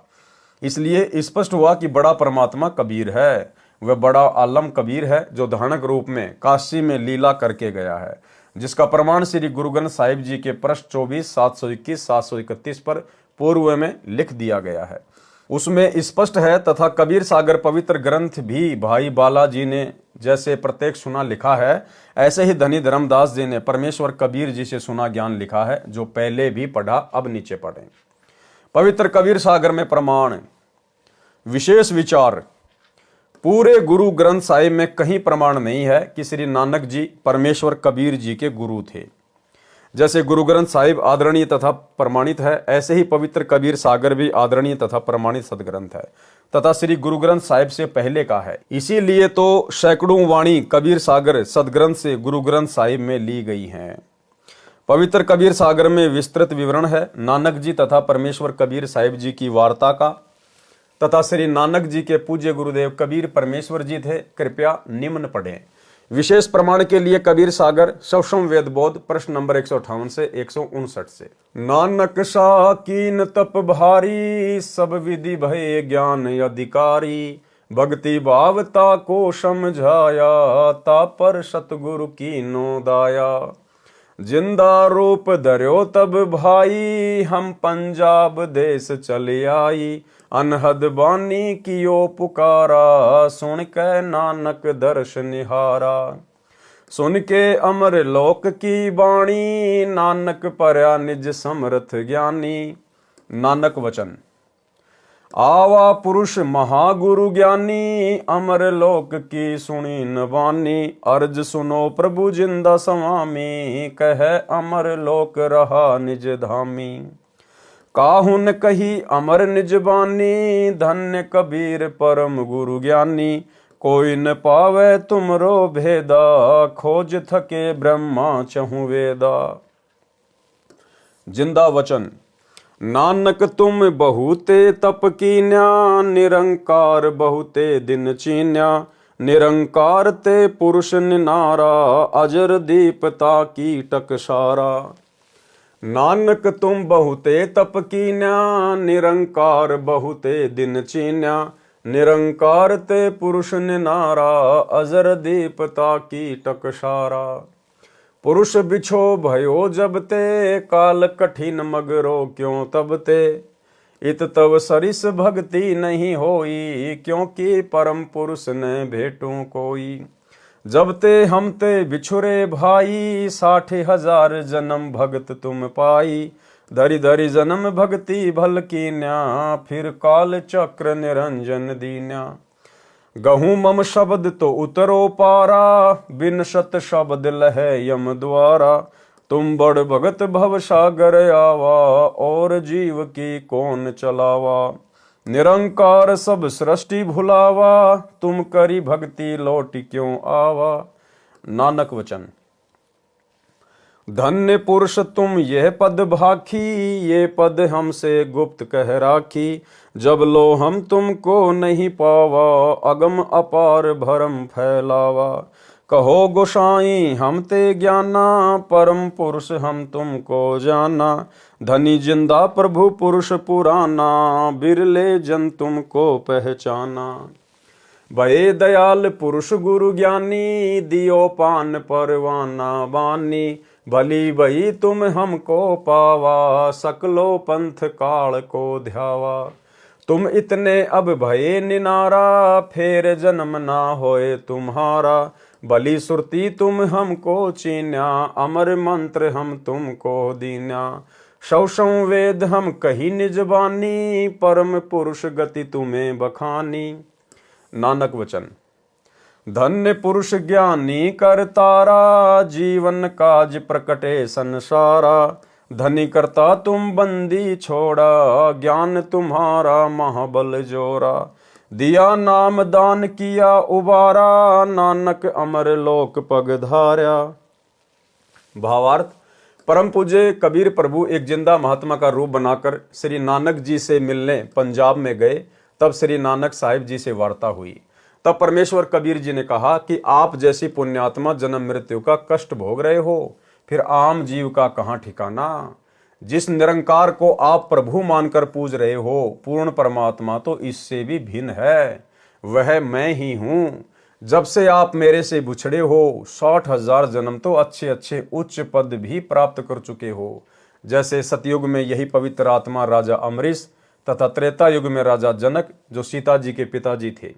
इसलिए स्पष्ट हुआ कि बड़ा परमात्मा कबीर है। वह बड़ा आलम कबीर है जो धानक रूप में काशी में लीला करके गया है, जिसका प्रमाण श्री गुरु ग्रंथ साहिब जी के पृष्ठ 24, 721, 731 पर पूर्व में लिख दिया गया है। उसमें स्पष्ट है। तथा कबीर सागर पवित्र ग्रंथ भी भाई बालाजी ने जैसे प्रत्येक सुना लिखा है, ऐसे ही धनी धर्मदास जी ने परमेश्वर कबीर जी से सुना ज्ञान लिखा है, जो पहले भी पढ़ा अब नीचे पढ़ें। पवित्र कबीर सागर में प्रमाण विशेष विचार। पूरे गुरु ग्रंथ साहिब में कहीं प्रमाण नहीं है कि श्री नानक जी परमेश्वर कबीर जी के गुरु थे। जैसे गुरु ग्रंथ साहिब आदरणीय तथा प्रमाणित है, ऐसे ही पवित्र कबीर सागर भी आदरणीय तथा प्रमाणित सदग्रंथ है तथा श्री गुरु ग्रंथ साहिब से पहले का है। इसीलिए तो सैकड़ों वाणी कबीर सागर सदग्रंथ से गुरु ग्रंथ साहिब में ली गई हैं। पवित्र कबीर सागर में विस्तृत विवरण है नानक जी तथा परमेश्वर कबीर साहिब जी की वार्ता का तथा श्री नानक जी के पूज्य गुरुदेव कबीर परमेश्वर जी थे। कृपया निम्न पढ़ें। विशेष प्रमाण के लिए कबीर सागर सवसम वेद बोध प्रश्न नंबर 158 से 159 से। नानक शाकीन तप भारी, सब विधि भय ज्ञान अधिकारी, भक्ति भावता को समझाया, ता पर सतगुरु की नो दाया। जिंदा रूप धर्यो तब भाई, हम पंजाब देश चले आई, अनहद बानी कियो पुकारा, सुन के नानक दर्श निहारा। सुन के अमर लोक की बाणी, नानक परया निज समर्थ ज्ञानी। नानक वचन। आवा पुरुष महागुरु ज्ञानी, अमर लोक की सुनी न बानी, अर्ज सुनो प्रभु जिंदा स्वामी, कह अमर लोक रहा निज धामी। काहुन कही अमर निज बानी, धन्य कबीर परम गुरु ज्ञानी, कोई न पावे तुमरो भेदा, खोज थके ब्रह्मा चहु वेदा। जिंदा वचन। नानक तुम बहुते तप कीन्या, निरंकार बहुते दिन चीन्या, निरंकार ते पुरुष निनारा, अजर दीपता की टकसारा। नानक तुम बहुते तप कीन्या, निरंकार बहुते दिन चीन्या, निरंकार ते पुरुष निनारा, अजर दीपता की टकसारा। पुरुष बिछो भयो जब ते, काल कठिन मगरो क्यों तब ते, इत तब सरिस भक्ति नहीं होई, क्योंकि परम पुरुष ने भेटू कोई। जब ते हम ते बिछुरे भाई, 60,000 जन्म भगत तुम पाई, धरि धरि जन्म भक्ति भल कीन्या, फिर काल चक्र निरंजन दीन्या। गहूँ मम शब्द तो उतरो पारा, बिन शत शब्द लहे यम द्वारा, तुम बड़ भगत भव सागर आवा, और जीव की कौन चलावा। निरंकार सब सृष्टि भुलावा, तुम करी भक्ति लौट क्यों आवा। नानक वचन। धन्य पुरुष तुम यह पद भाखी, ये पद हमसे गुप्त कह राखी, जब लो हम तुमको नहीं पावा, अगम अपार भरम फैलावा। कहो गोसाई हम ते ज्ञाना, परम पुरुष हम तुमको जाना, धनी जिंदा प्रभु पुरुष पुराना, बिरले जन तुमको पहचाना। भये दयाल पुरुष गुरु ज्ञानी, दियो पान परवाना बानी, भली भई तुम हमको पावा, सकलो पंथ काल को ध्यावा। तुम इतने अब भये निनारा, फेर जन्म ना होए तुम्हारा, भली सुरती तुम हमको चीन्या, अमर मंत्र हम तुमको दीन्या। सौ वेद हम कही निज बानी, परम पुरुष गति तुम्हें बखानी। नानक वचन। धन्य पुरुष ज्ञानी कर तारा, जीवन काज प्रकटे संसारा, धनी करता तुम बंदी छोड़ा, ज्ञान तुम्हारा महाबल जोरा। दिया नाम दान किया उबारा, नानक अमर लोक पग धार्या। भावार्थ, परम पूज्य कबीर प्रभु एक जिंदा महात्मा का रूप बनाकर श्री नानक जी से मिलने पंजाब में गए। तब श्री नानक साहिब जी से वार्ता हुई। तब परमेश्वर कबीर जी ने कहा कि आप जैसी पुण्यात्मा जन्म मृत्यु का कष्ट भोग रहे हो, फिर आम जीव का कहाँ ठिकाना। जिस निरंकार को आप प्रभु मानकर पूज रहे हो, पूर्ण परमात्मा तो इससे भी भिन्न है, वह मैं ही हूं। जब से आप मेरे से बिछड़े हो, 60,000 जन्म तो अच्छे अच्छे उच्च पद भी प्राप्त कर चुके हो। जैसे सतयुग में यही पवित्र आत्मा राजा अमरीश तथा त्रेता युग में राजा जनक, जो सीता जी के पिताजी थे,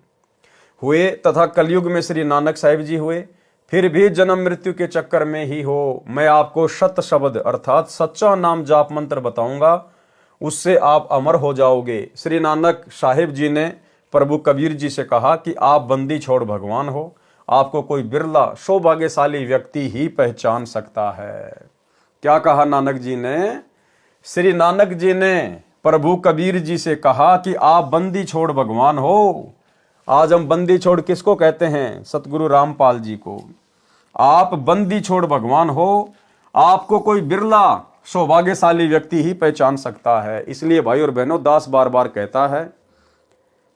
हुए, तथा कलयुग में श्री नानक साहिब जी हुए। फिर भी जन्म मृत्यु के चक्कर में ही हो। मैं आपको सत शब्द अर्थात सच्चा नाम जाप मंत्र बताऊंगा, उससे आप अमर हो जाओगे। श्री नानक साहिब जी ने प्रभु कबीर जी से कहा कि आप बंदी छोड़ भगवान हो, आपको कोई बिरला सौभाग्यशाली व्यक्ति ही पहचान सकता है। क्या कहा नानक जी ने? श्री नानक जी ने प्रभु कबीर जी से कहा कि आप बंदी छोड़ भगवान हो। आज हम बंदी छोड़ किसको कहते हैं? सतगुरु रामपाल जी को। आप बंदी छोड़ भगवान हो, आपको कोई बिरला सौभाग्यशाली व्यक्ति ही पहचान सकता है। इसलिए भाई और बहनों, दास बार बार कहता है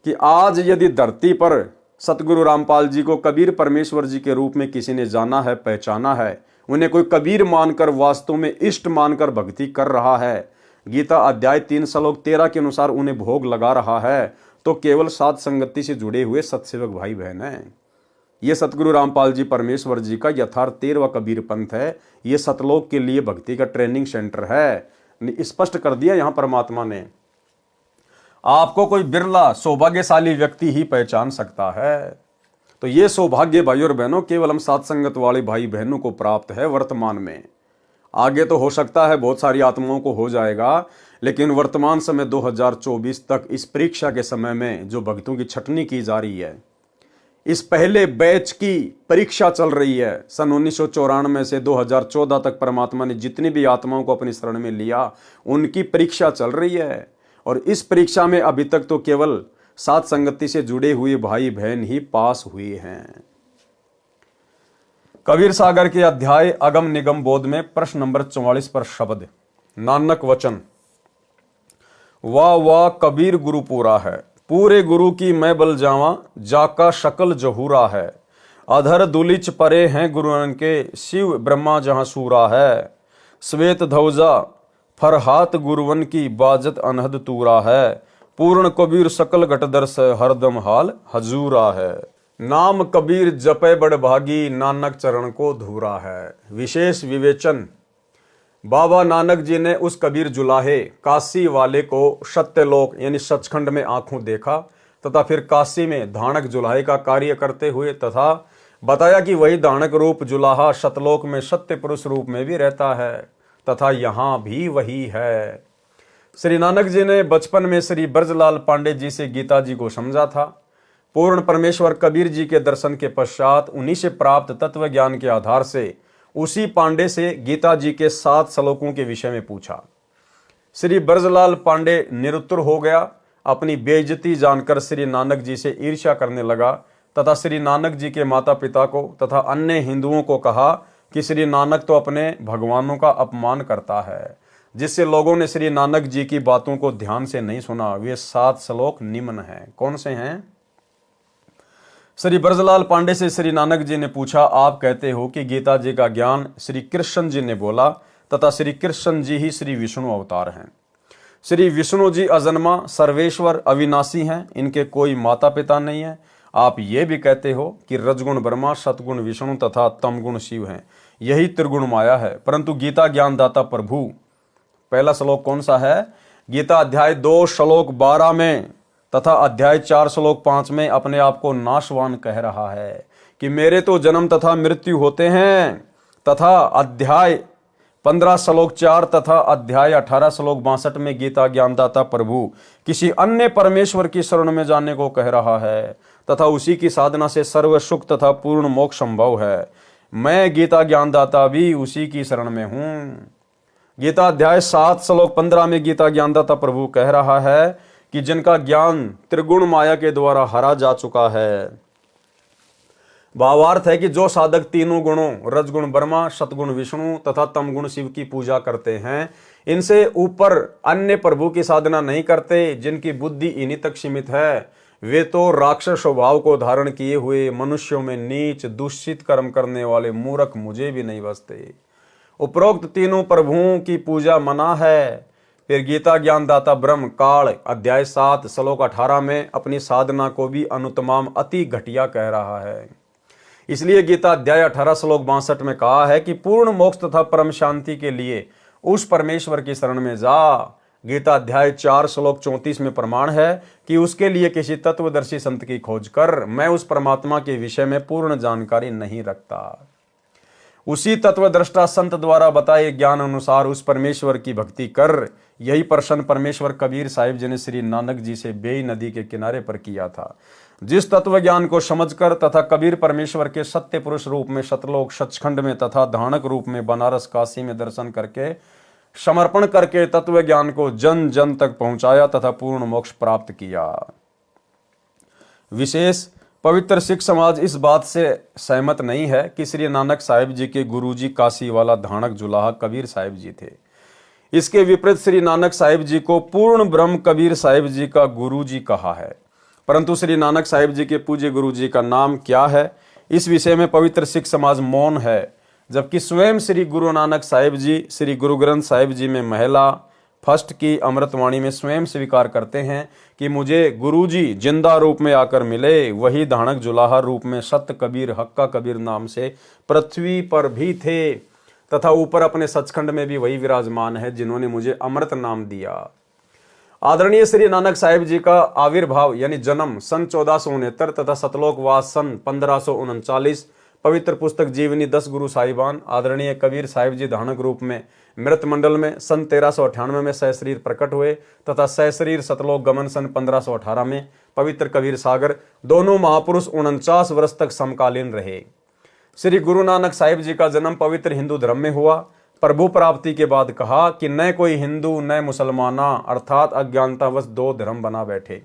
कि आज यदि धरती पर सतगुरु रामपाल जी को कबीर परमेश्वर जी के रूप में किसी ने जाना है, पहचाना है, उन्हें कोई कबीर मानकर वास्तव में इष्ट मानकर भक्ति कर रहा है, गीता अध्याय 3 श्लोक 13 के अनुसार उन्हें भोग लगा रहा है, तो केवल साध संगति से जुड़े हुए सत्सेवक भाई बहन हैं। ये सतगुरु रामपाल जी परमेश्वर जी का यथार्थ 13वां कबीर पंथ है। ये सतलोक के लिए भक्ति का ट्रेनिंग सेंटर है। स्पष्ट कर दिया यहां परमात्मा ने, आपको कोई बिरला सौभाग्यशाली व्यक्ति ही पहचान सकता है। तो ये सौभाग्य भाई और बहनों केवल हम साध संगत वाले भाई बहनों को प्राप्त है वर्तमान में। आगे तो हो सकता है बहुत सारी आत्माओं को हो जाएगा, लेकिन वर्तमान समय 2024 तक इस परीक्षा के समय में जो भक्तों की छटनी की जा रही है, इस पहले बैच की परीक्षा चल रही है। सन 1994 से 2014 तक परमात्मा ने जितनी भी आत्माओं को अपनी शरण में लिया, उनकी परीक्षा चल रही है। और इस परीक्षा में अभी तक तो केवल साथ संगति से जुड़े हुए भाई बहन ही पास हुए हैं। कबीर सागर के अध्याय अगम निगम बोध में प्रश्न नंबर 44 पर शब्द नानक वचन, वाह वाह कबीर गुरु पूरा है, पूरे गुरु की मैं बल जावा, जाका शकल जहूरा है। अधर दुलिच परे हैं गुरुअन के, शिव ब्रह्मा जहां सूरा है। श्वेत ध्वजा फरहात गुरुवन की, बाजत अनहद तूरा है। पूर्ण कबीर सकल घटदर से, हरदम हाल हजूरा है। नाम कबीर जपे बड़ भागी, नानक चरण को धूरा है। विशेष विवेचन, बाबा नानक जी ने उस कबीर जुलाहे काशी वाले को सत्यलोक यानी सचखंड में आंखों देखा, तथा फिर काशी में धानक जुलाहे का कार्य करते हुए, तथा बताया कि वही धानक रूप जुलाहा सतलोक में सत्य पुरुष रूप में भी रहता है, तथा यहां भी वही है। श्री नानक जी ने बचपन में श्री ब्रजलाल पांडे जी से गीता जी को समझा था। पूर्ण परमेश्वर कबीर जी के दर्शन के पश्चात उन्हीं से प्राप्त तत्व ज्ञान के आधार से उसी पांडे से गीता जी के 7 श्लोकों के विषय में पूछा। श्री ब्रजलाल पांडे निरुत्तर हो गया। अपनी बेइज्जती जानकर श्री नानक जी से ईर्ष्या करने लगा, तथा श्री नानक जी के माता पिता को तथा अन्य हिंदुओं को कहा कि श्री नानक तो अपने भगवानों का अपमान करता है, जिससे लोगों ने श्री नानक जी की बातों को ध्यान से नहीं सुना। वे 7 श्लोक निम्न हैं। कौन से हैं? श्री ब्रजलाल पांडे से श्री नानक जी ने पूछा, आप कहते हो कि गीता जी का ज्ञान श्री कृष्ण जी ने बोला, तथा श्री कृष्ण जी ही श्री विष्णु अवतार हैं। श्री विष्णु जी अजन्मा सर्वेश्वर अविनाशी हैं, इनके कोई माता पिता नहीं है। आप ये भी कहते हो कि रजगुण ब्रह्मा, सतगुण विष्णु तथा तमगुण शिव हैं, यही त्रिगुण माया है। परंतु गीता ज्ञानदाता प्रभु, पहला श्लोक कौन सा है? गीता अध्याय 2 श्लोक 12 में तथा अध्याय 4 श्लोक 5 में अपने आप को नाशवान कह रहा है कि मेरे तो जन्म तथा मृत्यु होते हैं, तथा अध्याय 15 श्लोक 4 तथा अध्याय 18 श्लोक 62 में गीता ज्ञानदाता प्रभु किसी अन्य परमेश्वर की शरण में जाने को कह रहा है, तथा उसी की साधना से सर्व सुख तथा पूर्ण मोक्ष संभव है। मैं गीता ज्ञानदाता भी उसी की शरण में हूं। गीता अध्याय 7 श्लोक 15 में गीता ज्ञानदाता प्रभु कह रहा है कि जिनका ज्ञान त्रिगुण माया के द्वारा हरा जा चुका है। भावार्थ है कि जो साधक तीनों गुणों रजगुण ब्रह्मा, सतगुण विष्णु तथा तमगुण शिव की पूजा करते हैं, इनसे ऊपर अन्य प्रभु की साधना नहीं करते, जिनकी बुद्धि इन्हीं तक सीमित है, वे तो राक्षस स्वभाव को धारण किए हुए मनुष्यों में नीच दूषित कर्म करने वाले मूर्ख मुझे भी नहीं बसते। उपरोक्त तीनों प्रभुओं की पूजा मना है। फिर गीता ज्ञानदाता ब्रह्म काल अध्याय 7 श्लोक 18 में अपनी साधना को भी अनुत्तमाम अति घटिया कह रहा है। इसलिए गीता अध्याय 18 श्लोक 62 में कहा है कि पूर्ण मोक्ष तथा परम शांति के लिए उस परमेश्वर की शरण में जा। गीता अध्याय 4 श्लोक 34 में प्रमाण है कि उसके लिए किसी तत्वदर्शी संत की खोज कर। मैं उस परमात्मा के विषय में पूर्ण जानकारी नहीं रखता। उसी तत्वद्रष्टा संत द्वारा बताए ज्ञान अनुसार उस परमेश्वर की भक्ति कर। यही प्रश्न परमेश्वर कबीर साहिब जी ने श्री नानक जी से बेई नदी के किनारे पर किया था। जिस तत्व ज्ञान को समझकर तथा कबीर परमेश्वर के सत्य पुरुष रूप में सतलोक सचखंड में तथा धानक रूप में बनारस काशी में दर्शन करके समर्पण करके तत्व ज्ञान को जन जन तक पहुंचाया तथा पूर्ण मोक्ष प्राप्त किया। विशेष पवित्र सिख समाज इस बात से सहमत नहीं है कि श्री नानक साहिब जी के गुरुजी काशी वाला धानक जुलाहा कबीर साहिब जी थे। इसके विपरीत श्री नानक साहिब जी को पूर्ण ब्रह्म कबीर साहिब जी का गुरुजी कहा है। परंतु श्री नानक साहिब जी के पूज्य गुरुजी का नाम क्या है, इस विषय में पवित्र सिख समाज मौन है, जबकि स्वयं श्री गुरु नानक साहिब जी श्री गुरु ग्रंथ साहिब जी में महिला फर्स्ट की अमृतवाणी में स्वयं स्वीकार करते हैं कि मुझे गुरुजी जिंदा रूप में आकर मिले। वही धानक जुलाहा रूप में सत कबीर हक्का कबीर नाम से पृथ्वी पर भी थे तथा ऊपर अपने सचखंड में भी वही विराजमान है जिन्होंने मुझे अमृत नाम दिया। आदरणीय श्री नानक साहिब जी का आविर्भाव यानी जन्म सन 1469 तथा सतलोकवास सन 1539। पवित्र पुस्तक जीवनी 10 गुरु साहिबान आदरणीय कबीर साहिब जी धानक रूप में मृत मंडल में सन 1398 में सहशरीर प्रकट हुए तथा सहशरीर सतलोक गमन सन 1518 में पवित्र कबीर सागर। दोनों महापुरुष 49 वर्ष तक समकालीन रहे। श्री गुरु नानक साहिब जी का जन्म पवित्र हिंदू धर्म में हुआ। प्रभु प्राप्ति के बाद कहा कि न कोई हिंदू न मुसलमाना अर्थात अज्ञानतावश दो धर्म बना बैठे।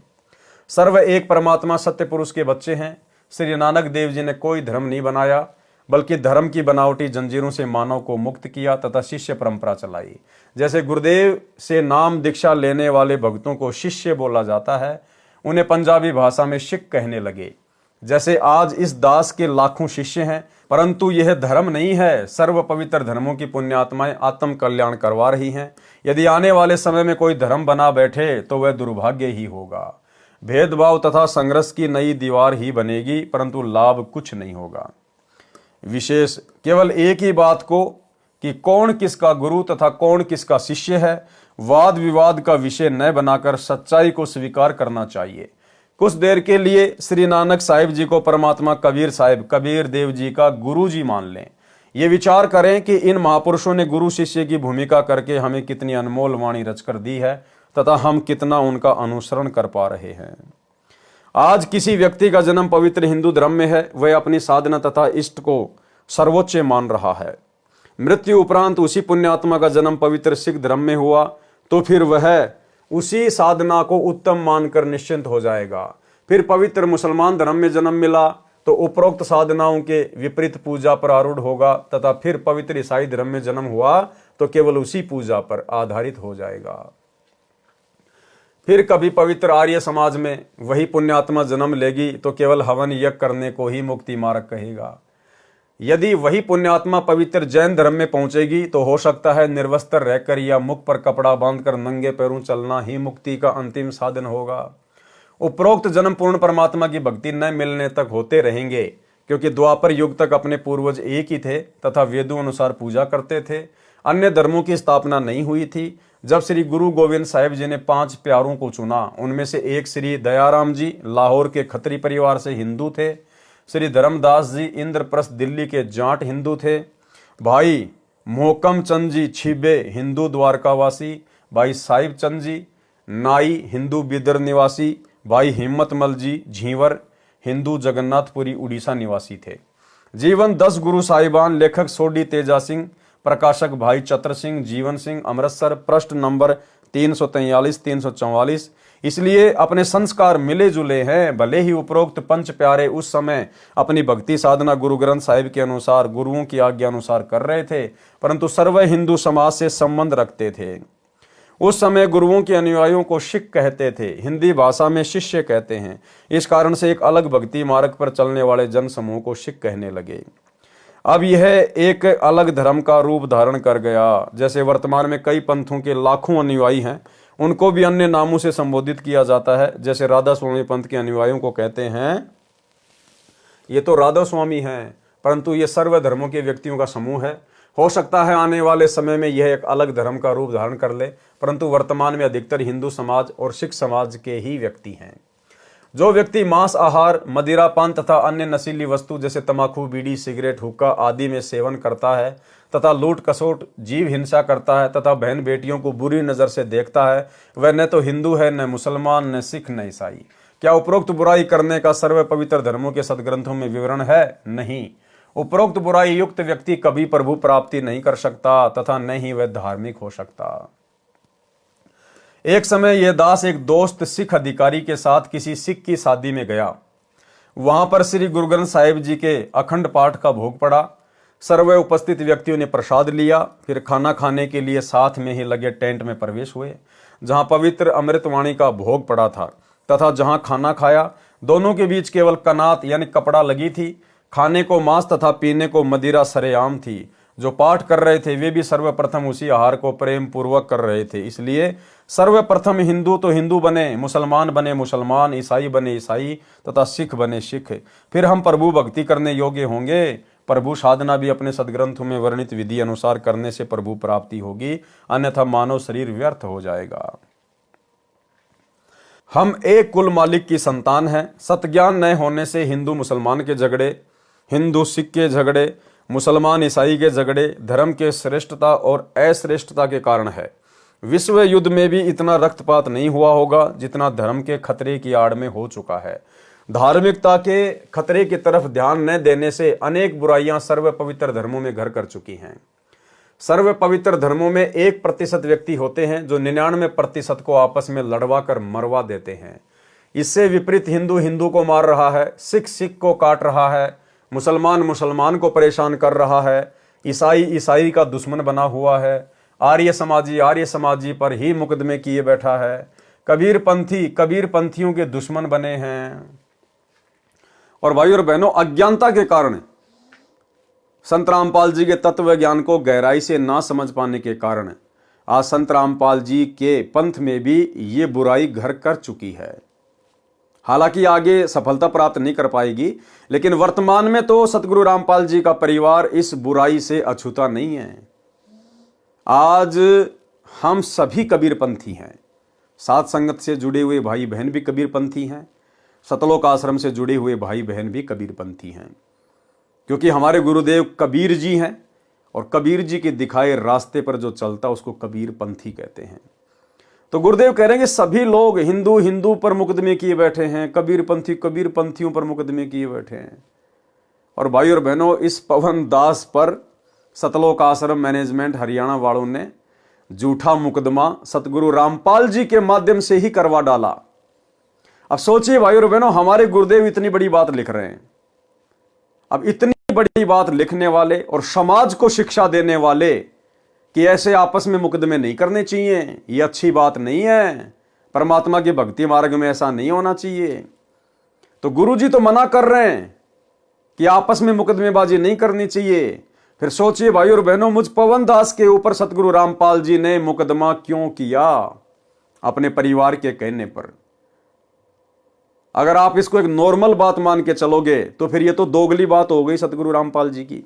सर्व एक परमात्मा सत्य पुरुष के बच्चे हैं। श्री नानक देव जी ने कोई धर्म नहीं बनाया बल्कि धर्म की बनावटी जंजीरों से मानव को मुक्त किया तथा शिष्य परंपरा चलाई। जैसे गुरुदेव से नाम दीक्षा लेने वाले भक्तों को शिष्य बोला जाता है, उन्हें पंजाबी भाषा में सिख कहने लगे। जैसे आज इस दास के लाखों शिष्य हैं, परंतु यह धर्म नहीं है। सर्व पवित्र धर्मों की पुण्यात्माएं आत्म कल्याण करवा रही हैं। यदि आने वाले समय में कोई धर्म बना बैठे तो वह दुर्भाग्य ही होगा। भेदभाव तथा संघर्ष की नई दीवार ही बनेगी, परंतु लाभ कुछ नहीं होगा। विशेष केवल एक ही बात को कि कौन किसका गुरु तथा कौन किसका शिष्य है वाद विवाद का विषय न बनाकर सच्चाई को स्वीकार करना चाहिए। कुछ देर के लिए श्री नानक साहिब जी को परमात्मा कबीर साहिब कबीर देव जी का गुरु जी मान लें। ये विचार करें कि इन महापुरुषों ने गुरु शिष्य की भूमिका करके हमें कितनी अनमोल वाणी रचकर दी है तथा हम कितना उनका अनुसरण कर पा रहे हैं। आज किसी व्यक्ति का जन्म पवित्र हिंदू धर्म में है, वह अपनी साधना तथा इष्ट को सर्वोच्च मान रहा है। मृत्यु उपरांत उसी पुण्यात्मा का जन्म पवित्र सिख धर्म में हुआ तो फिर वह उसी साधना को उत्तम मानकर निश्चिंत हो जाएगा। फिर पवित्र मुसलमान धर्म में जन्म मिला तो उपरोक्त साधनाओं के विपरीत पूजा पर आरूढ़ होगा तथा फिर पवित्र ईसाई धर्म में जन्म हुआ तो केवल उसी पूजा पर आधारित हो जाएगा। फिर कभी पवित्र आर्य समाज में वही पुण्यात्मा जन्म लेगी तो केवल हवन यज्ञ करने को ही मुक्ति मार्ग कहेगा। यदि वही पुण्यात्मा पवित्र जैन धर्म में पहुंचेगी तो हो सकता है निर्वस्त्र रहकर या मुख पर कपड़ा बांधकर नंगे पैरों चलना ही मुक्ति का अंतिम साधन होगा। उपरोक्त जन्म पूर्ण परमात्मा की भक्ति न मिलने तक होते रहेंगे, क्योंकि द्वापर युग तक अपने पूर्वज एक ही थे तथा वेदों अनुसार पूजा करते थे। अन्य धर्मों की स्थापना नहीं हुई थी। जब श्री गुरु गोविंद साहिब जी ने 5 प्यारों को चुना, उनमें से एक श्री दयाराम जी लाहौर के खत्री परिवार से हिंदू थे। श्री धर्मदास जी इंद्रप्रस्थ दिल्ली के जाट हिंदू थे। भाई मोहकम चंद जी छिबे हिंदू द्वारकावासी। भाई साहिब चंद जी नाई हिंदू बिदर निवासी। भाई हिम्मतमल जी झींवर हिंदू जगन्नाथपुरी उड़ीसा निवासी थे। जीवन 10 गुरु साहिबान लेखक सोडी तेजा सिंह प्रकाशक भाई चतर सिंह, जीवन सिंह, अमृतसर, पृष्ठ नंबर 343 344। इसलिए अपने संस्कार मिले जुले हैं। भले ही उपरोक्त पंच प्यारे उस समय अपनी भक्ति साधना गुरु ग्रंथ साहिब के अनुसार, गुरुओं की आज्ञा अनुसार कर रहे थे, परंतु सर्व हिंदू समाज से संबंध रखते थे। उस समय गुरुओं के अनुयायियों को सिख कहते थे, हिंदी भाषा में शिष्य कहते हैं। इस कारण से एक अलग भक्ति मार्ग पर चलने वाले जन समूह को सिख कहने लगे। अब यह एक अलग धर्म का रूप धारण कर गया। जैसे वर्तमान में कई पंथों के लाखों अनुयायी हैं, उनको भी अन्य नामों से संबोधित किया जाता है। जैसे राधा स्वामी पंथ के अनुयायियों को कहते हैं ये तो राधा स्वामी हैं, परंतु ये सर्व धर्मों के व्यक्तियों का समूह है। हो सकता है आने वाले समय में यह एक अलग धर्म का रूप धारण कर ले, परंतु वर्तमान में अधिकतर हिंदू समाज और सिख समाज के ही व्यक्ति हैं। जो व्यक्ति मांस आहार, मदिरा पान तथा अन्य नशीली वस्तु जैसे तंबाकू, बीड़ी, सिगरेट, हुक्का आदि में सेवन करता है तथा लूट कसोट, जीव हिंसा करता है तथा बहन बेटियों को बुरी नजर से देखता है, वह न तो हिंदू है, न मुसलमान, न सिख, न ईसाई। क्या उपरोक्त बुराई करने का सर्व पवित्र धर्मों के सदग्रंथों में विवरण है? नहीं। उपरोक्त बुराई युक्त व्यक्ति कभी प्रभु प्राप्ति नहीं कर सकता तथा न ही वह धार्मिक हो सकता। एक समय यह दास एक दोस्त सिख अधिकारी के साथ किसी सिख की शादी में गया। वहां पर श्री गुरु ग्रंथ साहिब जी के अखंड पाठ का भोग पड़ा। सर्व उपस्थित व्यक्तियों ने प्रसाद लिया, फिर खाना खाने के लिए साथ में ही लगे टेंट में प्रवेश हुए, जहां पवित्र अमृतवाणी का भोग पड़ा था तथा जहां खाना खाया। दोनों के बीच केवल कनात यानी कपड़ा लगी थी। खाने को मांस तथा पीने को मदिरा सरेआम थी। जो पाठ कर रहे थे वे भी सर्वप्रथम उसी आहार को प्रेम पूर्वक कर रहे थे। इसलिए सर्वप्रथम हिंदू तो हिंदू बने मुसलमान, ईसाई बने ईसाई तथा सिख बने सिख। फिर हम प्रभु भक्ति करने योग्य होंगे। प्रभु साधना भी अपने सदग्रंथों में वर्णित विधि अनुसार करने से प्रभु प्राप्ति होगी, अन्यथा मानव शरीर व्यर्थ हो जाएगा। हम एक कुल मालिक की संतान हैं। सत्ज्ञान न होने से हिंदू मुसलमान के झगड़े, हिंदू सिख के झगड़े, मुसलमान ईसाई के झगड़े धर्म के श्रेष्ठता और अश्रेष्ठता के कारण है। विश्व युद्ध में भी इतना रक्तपात नहीं हुआ होगा जितना धर्म के खतरे की आड़ में हो चुका है। धार्मिकता के खतरे की तरफ ध्यान न देने से अनेक बुराइयां सर्व पवित्र धर्मों में घर कर चुकी हैं। सर्व पवित्र धर्मों में 1% व्यक्ति होते हैं जो 99% को आपस में लड़वा कर मरवा देते हैं। इससे विपरीत हिंदू हिंदू को मार रहा है, सिख सिख को काट रहा है, मुसलमान मुसलमान को परेशान कर रहा है, ईसाई ईसाई का दुश्मन बना हुआ है, आर्य समाजी पर ही मुकदमे किए बैठा है, कबीर पंथियों के दुश्मन बने हैं। और भाइयों और बहनों, अज्ञानता के कारण, संत रामपाल जी के तत्व ज्ञान को गहराई से ना समझ पाने के कारण आज संत रामपाल जी के पंथ में भी ये बुराई घर कर चुकी है। हालांकि आगे सफलता प्राप्त नहीं कर पाएगी, लेकिन वर्तमान में तो सतगुरु रामपाल जी का परिवार इस बुराई से अछूता नहीं है। आज हम सभी कबीरपंथी हैं। साथ संगत से जुड़े हुए भाई बहन भी कबीरपंथी हैं। सतलोक आश्रम से जुड़े हुए भाई बहन भी कबीरपंथी हैं, क्योंकि हमारे गुरुदेव कबीर जी हैं और कबीर जी के दिखाए रास्ते पर जो चलता उसको कबीरपंथी कहते हैं। तो गुरुदेव कह रहे हैं कि सभी लोग हिंदू हिंदू पर मुकदमे किए बैठे हैं, कबीरपंथी कबीरपंथियों पर मुकदमे किए बैठे हैं। और भाई और बहनों, इस पवन दास पर सतलोक आश्रम मैनेजमेंट हरियाणा वालों ने झूठा मुकदमा सतगुरु रामपाल जी के माध्यम से ही करवा डाला। अब सोचिए भाई और बहनों, हमारे गुरुदेव इतनी बड़ी बात लिख रहे हैं। अब इतनी बड़ी बात लिखने वाले और समाज को शिक्षा देने वाले कि ऐसे आपस में मुकदमे नहीं करने चाहिए, ये अच्छी बात नहीं है, परमात्मा के भक्ति मार्ग में ऐसा नहीं होना चाहिए। तो गुरुजी तो मना कर रहे हैं कि आपस में मुकदमेबाजी नहीं करनी चाहिए। फिर सोचिए भाई और बहनों, मुझ पवन दास के ऊपर सतगुरु रामपाल जी ने मुकदमा क्यों किया? अपने परिवार के कहने पर। अगर आप इसको एक नॉर्मल बात मान के चलोगे तो फिर ये तो दोगली बात हो गई सतगुरु रामपाल जी की।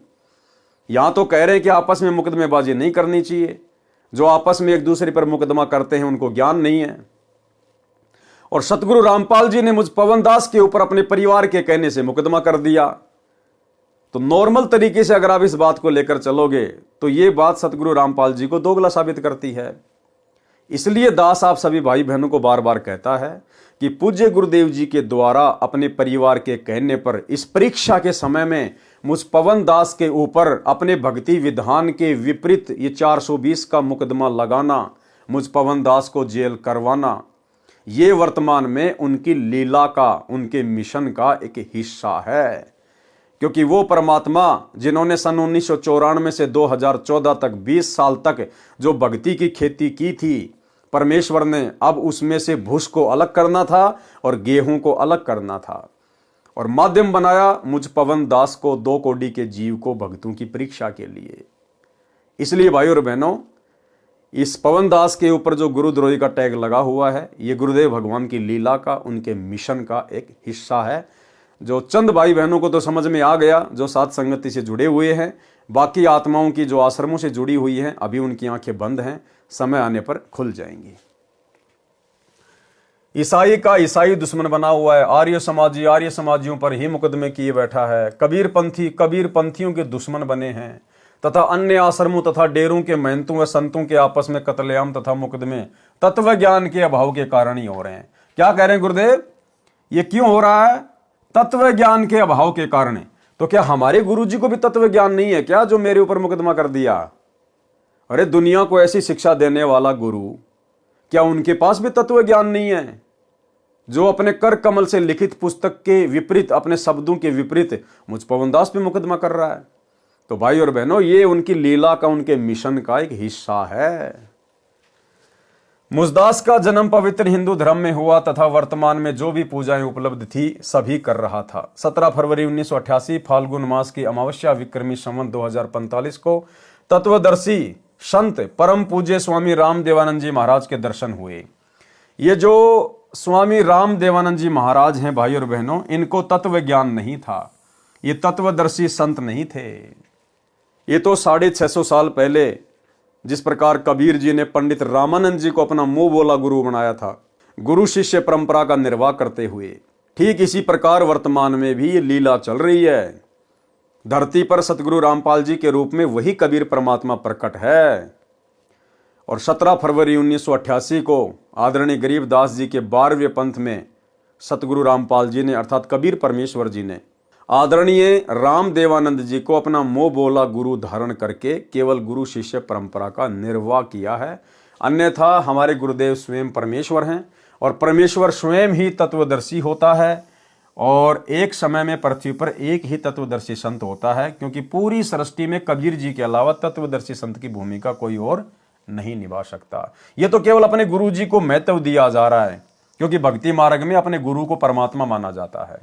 यहां तो कह रहे हैं कि आपस में मुकदमेबाजी नहीं करनी चाहिए। जो आपस में एक दूसरे पर मुकदमा करते हैं उनको ज्ञान नहीं है। और सतगुरु रामपाल जी ने मुझ पवन दास के ऊपर अपने परिवार के कहने से मुकदमा कर दिया। तो नॉर्मल तरीके से अगर आप इस बात को लेकर चलोगे तो ये बात सतगुरु रामपाल जी को दोगला साबित करती है। इसलिए दास आप सभी भाई बहनों को बार बार कहता है कि पूज्य गुरुदेव जी के द्वारा अपने परिवार के कहने पर इस परीक्षा के समय में मुझ पवन दास के ऊपर अपने भक्ति विधान के विपरीत ये 420 का मुकदमा लगाना, मुझ पवन दास को जेल करवाना, ये वर्तमान में उनकी लीला का, उनके मिशन का एक हिस्सा है। क्योंकि वो परमात्मा जिन्होंने सन 1994 से 2014 तक 20 साल तक जो भक्ति की खेती की थी, परमेश्वर ने अब उसमें से भूस को अलग करना था और गेहूं को अलग करना था और माध्यम बनाया मुझ पवन दास को, 2 कोटि के जीव को भक्तों की परीक्षा के लिए। इसलिए भाइयों और बहनों, इस पवन दास के ऊपर जो गुरुद्रोही का टैग लगा हुआ है, ये गुरुदेव भगवान की लीला का, उनके मिशन का एक हिस्सा है। जो चंद भाई बहनों को तो समझ में आ गया, जो साथ संगति से जुड़े हुए हैं। बाकी आत्माओं की जो आश्रमों से जुड़ी हुई हैं, अभी उनकी आंखें बंद हैं, समय आने पर खुल जाएंगी। ईसाई का ईसाई दुश्मन बना हुआ है, आर्य समाजियों पर ही मुकदमे किए बैठा है। कबीर पंथियों के दुश्मन बने हैं तथा अन्य आश्रमों तथा डेरों के महंतों व संतों के आपस में कत्लेआम तथा मुकदमे तत्व ज्ञान के अभाव के कारण ही हो रहे हैं। क्या कह रहे हैं गुरुदेव? ये क्यों हो रहा है? तत्व ज्ञान के अभाव के कारण। तो क्या हमारे गुरुजी को भी तत्व ज्ञान नहीं है क्या, जो मेरे ऊपर मुकदमा कर दिया? अरे दुनिया को ऐसी शिक्षा देने वाला गुरु, क्या उनके पास भी तत्व ज्ञान नहीं है? जो अपने कर कमल से लिखित पुस्तक के विपरीत, अपने शब्दों के विपरीत मुझ पवन दास पे मुकदमा कर रहा है। तो भाई और बहनों, ये उनकी लीला का, उनके मिशन का एक हिस्सा है। मुझदास का जन्म पवित्र हिंदू धर्म में हुआ तथा वर्तमान में जो भी पूजाएं उपलब्ध थी सभी कर रहा था। 17 फरवरी 1988 फाल्गुन मास की अमावस्या विक्रमी संवत 2045 को तत्वदर्शी संत परम पूज्य स्वामी राम देवानंद जी महाराज के दर्शन हुए। ये जो स्वामी राम देवानंद जी महाराज हैं भाई और बहनों, इनको तत्व ज्ञान नहीं था, ये तत्वदर्शी संत नहीं थे। ये तो 650 साल पहले जिस प्रकार कबीर जी ने पंडित रामानंद जी को अपना मुंह बोला गुरु बनाया था, गुरु शिष्य परंपरा का निर्वाह करते हुए, ठीक इसी प्रकार वर्तमान में भी ये लीला चल रही है। धरती पर सतगुरु रामपाल जी के रूप में वही कबीर परमात्मा प्रकट है। और 17 फरवरी 1988 को आदरणीय गरीबदास जी के 12वें पंथ में सतगुरु रामपाल जी ने, अर्थात कबीर परमेश्वर जी ने, आदरणीय राम देवानंद जी को अपना मोह बोला गुरु धारण करके केवल गुरु शिष्य परंपरा का निर्वाह किया है। अन्यथा हमारे गुरुदेव स्वयं परमेश्वर हैं और परमेश्वर स्वयं ही तत्वदर्शी होता है। और एक समय में पृथ्वी पर एक ही तत्वदर्शी संत होता है, क्योंकि पूरी सृष्टि में कबीर जी के अलावा तत्वदर्शी संत की भूमिका कोई और नहीं निभा सकता। ये तो केवल अपने गुरु जी को महत्व दिया जा रहा है, क्योंकि भक्ति मार्ग में अपने गुरु को परमात्मा माना जाता है।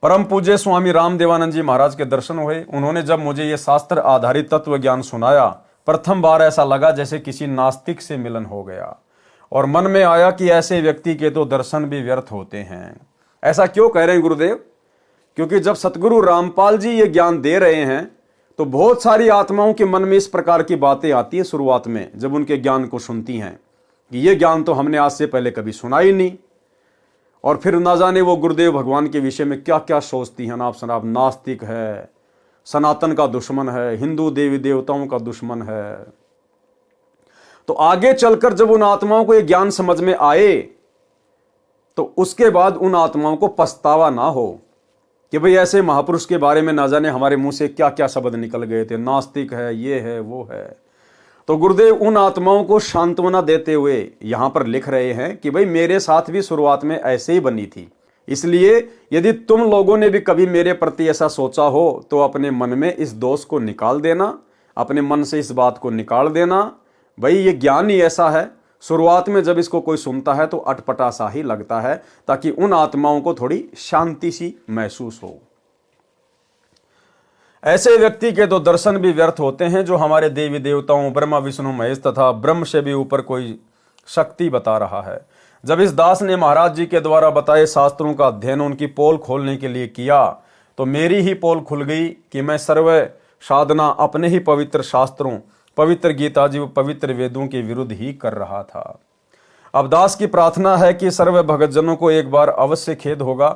परम पूज्य स्वामी राम देवानंद जी महाराज के दर्शन हुए। उन्होंने जब मुझे ये शास्त्र आधारित तत्व ज्ञान सुनाया, प्रथम बार ऐसा लगा जैसे किसी नास्तिक से मिलन हो गया और मन में आया कि ऐसे व्यक्ति के तो दर्शन भी व्यर्थ होते हैं। ऐसा क्यों कह रहे हैं गुरुदेव? क्योंकि जब सतगुरु रामपाल जी ये ज्ञान दे रहे हैं तो बहुत सारी आत्माओं के मन में इस प्रकार की बातें आती है शुरुआत में, जब उनके ज्ञान को सुनती हैं कि ये ज्ञान तो हमने आज से पहले कभी सुना ही नहीं। और फिर ना जाने वो गुरुदेव भगवान के विषय में क्या क्या सोचती हैं। आप नास्तिक है, सनातन का दुश्मन है, हिंदू देवी देवताओं का दुश्मन है। तो आगे चलकर जब उन आत्माओं को ये ज्ञान समझ में आए तो उसके बाद उन आत्माओं को पछतावा ना हो कि भाई ऐसे महापुरुष के बारे में ना जाने हमारे मुंह से क्या क्या शब्द निकल गए थे, नास्तिक है, ये है, वो है। तो गुरुदेव उन आत्माओं को सांत्वना देते हुए यहां पर लिख रहे हैं कि भाई मेरे साथ भी शुरुआत में ऐसे ही बनी थी, इसलिए यदि तुम लोगों ने भी कभी मेरे प्रति ऐसा सोचा हो तो अपने मन में इस दोष को निकाल देना, अपने मन से इस बात को निकाल देना। भाई ये ज्ञान ही ऐसा है, शुरुआत में जब इसको कोई सुनता है तो अटपटा सा ही लगता है, ताकि उन आत्माओं को थोड़ी शांति सी महसूस हो। ऐसे व्यक्ति के तो दर्शन भी व्यर्थ होते हैं जो हमारे देवी देवताओं ब्रह्मा विष्णु महेश तथा ब्रह्म से भी ऊपर कोई शक्ति बता रहा है। जब इस दास ने महाराज जी के द्वारा बताए शास्त्रों का अध्ययन उनकी पोल खोलने के लिए किया तो मेरी ही पोल खुल गई कि मैं सर्व साधना अपने ही पवित्र शास्त्रों, पवित्र गीता जी व पवित्र वेदों के विरुद्ध ही कर रहा था। अब दास की प्रार्थना है कि सर्व भगतजनों को एक बार अवश्य खेद होगा,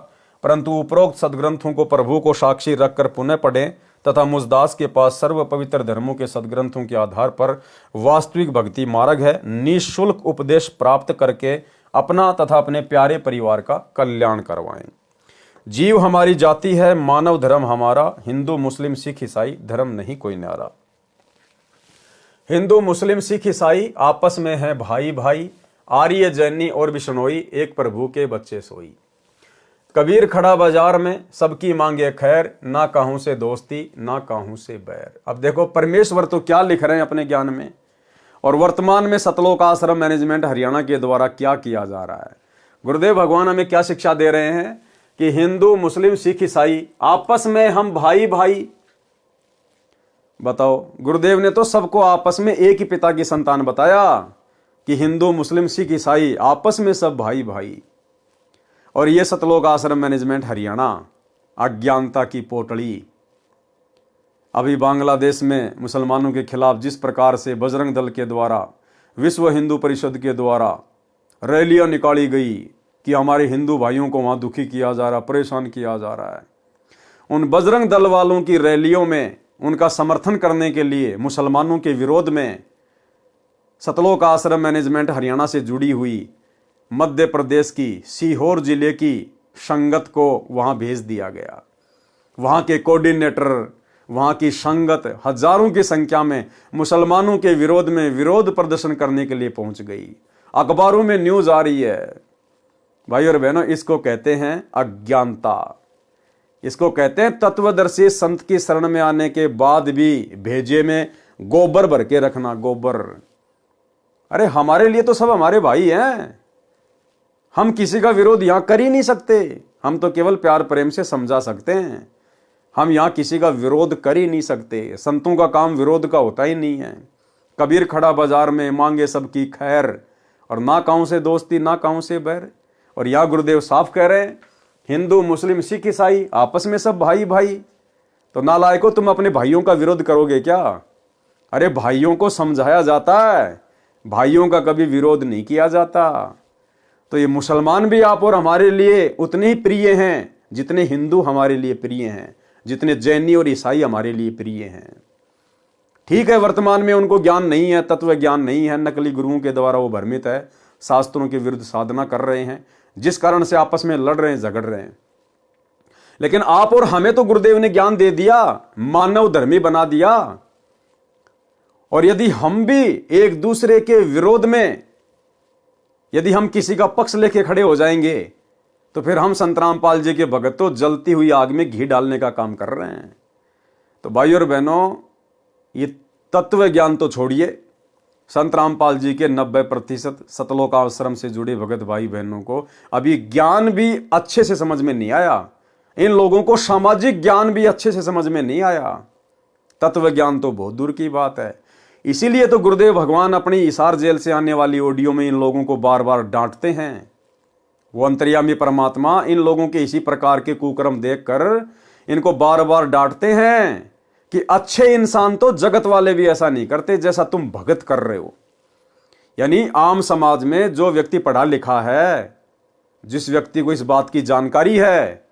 परंतु उपरोक्त सदग्रंथों को प्रभु को साक्षी रखकर पुनः पढ़ें तथा मुझ दास के पास सर्व पवित्र धर्मों के सदग्रंथों के आधार पर वास्तविक भक्ति मार्ग है। निःशुल्क उपदेश प्राप्त करके अपना तथा अपने प्यारे परिवार का कल्याण करवाएं। जीव हमारी जाति है, मानव धर्म हमारा, हिंदू मुस्लिम सिख ईसाई धर्म नहीं कोई न्यारा। हिंदू मुस्लिम सिख ईसाई आपस में है भाई भाई, आर्य जैनी और बिश्नोई एक प्रभु के बच्चे सोई। कबीर खड़ा बाजार में सबकी मांगे खैर, ना काहू से दोस्ती ना काहू से बैर। अब देखो परमेश्वर तो क्या लिख रहे हैं अपने ज्ञान में, और वर्तमान में सतलोक आश्रम मैनेजमेंट हरियाणा के द्वारा क्या किया जा रहा है। गुरुदेव भगवान हमें क्या शिक्षा दे रहे हैं कि हिंदू मुस्लिम सिख ईसाई आपस में हम भाई भाई। बताओ, गुरुदेव ने तो सबको आपस में एक ही पिता की संतान बताया कि हिंदू मुस्लिम सिख ईसाई आपस में सब भाई भाई। और ये सतलोक आश्रम मैनेजमेंट हरियाणा अज्ञानता की पोटली। अभी बांग्लादेश में मुसलमानों के खिलाफ जिस प्रकार से बजरंग दल के द्वारा, विश्व हिंदू परिषद के द्वारा रैलियां निकाली गई कि हमारे हिंदू भाइयों को वहां दुखी किया जा रहा, परेशान किया जा रहा है, उन बजरंग दल वालों की रैलियों में उनका समर्थन करने के लिए मुसलमानों के विरोध में सतलोक आश्रम मैनेजमेंट हरियाणा से जुड़ी हुई मध्य प्रदेश की सीहोर जिले की संगत को वहां भेज दिया गया। वहां के कोऑर्डिनेटर, वहां की संगत हजारों की संख्या में मुसलमानों के विरोध में विरोध प्रदर्शन करने के लिए पहुंच गई। अखबारों में न्यूज आ रही है। भाई और बहनों, इसको कहते हैं अज्ञानता। इसको कहते हैं तत्वदर्शी संत की शरण में आने के बाद भी भेजे में गोबर भर के रखना। गोबर, अरे हमारे लिए तो सब हमारे भाई हैं। हम किसी का विरोध यहां कर ही नहीं सकते। हम तो केवल प्यार प्रेम से समझा सकते हैं। हम यहां किसी का विरोध कर ही नहीं सकते। संतों का काम विरोध का होता ही नहीं है। कबीर खड़ा बाजार में मांगे सबकी खैर, और ना काहू से दोस्ती ना काहू से बैर। और यहां गुरुदेव साफ कह रहे हैं हिंदू मुस्लिम सिख ईसाई आपस में सब भाई भाई। तो नालायकों, तुम अपने भाइयों का विरोध करोगे क्या? अरे भाइयों को समझाया जाता है, भाइयों का कभी विरोध नहीं किया जाता। तो ये मुसलमान भी आप और हमारे लिए उतने ही प्रिय हैं जितने हिंदू हमारे लिए प्रिय हैं, जितने जैनी और ईसाई हमारे लिए प्रिय हैं। ठीक है, वर्तमान में उनको ज्ञान नहीं है, तत्व ज्ञान नहीं है, नकली गुरुओं के द्वारा वो भ्रमित है, शास्त्रों के विरुद्ध साधना कर रहे हैं, जिस कारण से आपस में लड़ रहे हैं, झगड़ रहे हैं। लेकिन आप और हमें तो गुरुदेव ने ज्ञान दे दिया, मानव धर्मी बना दिया। और यदि हम भी एक दूसरे के विरोध में, यदि हम किसी का पक्ष लेके खड़े हो जाएंगे, तो फिर हम संत रामपाल जी के भगत तो जलती हुई आग में घी डालने का काम कर रहे हैं। तो भाई और बहनों, ये तत्व ज्ञान तो छोड़िए। संत रामपाल जी के 90% सतलोक आश्रम से जुड़े भगत भाई बहनों को अभी ज्ञान भी अच्छे से समझ में नहीं आया। इन लोगों को सामाजिक ज्ञान भी अच्छे से समझ में नहीं आया। तत्व ज्ञान तो बहुत दूर की बात है। इसीलिए तो गुरुदेव भगवान अपनी हिसार जेल से आने वाली ऑडियो में इन लोगों को बार बार डांटते हैं। वो अंतर्यामी परमात्मा इन लोगों के इसी प्रकार के कुकर्म देखकर इनको बार बार डांटते हैं कि अच्छे इंसान तो जगत वाले भी ऐसा नहीं करते जैसा तुम भगत कर रहे हो। यानी आम समाज में जो व्यक्ति पढ़ा लिखा है, जिस व्यक्ति को इस बात की जानकारी है,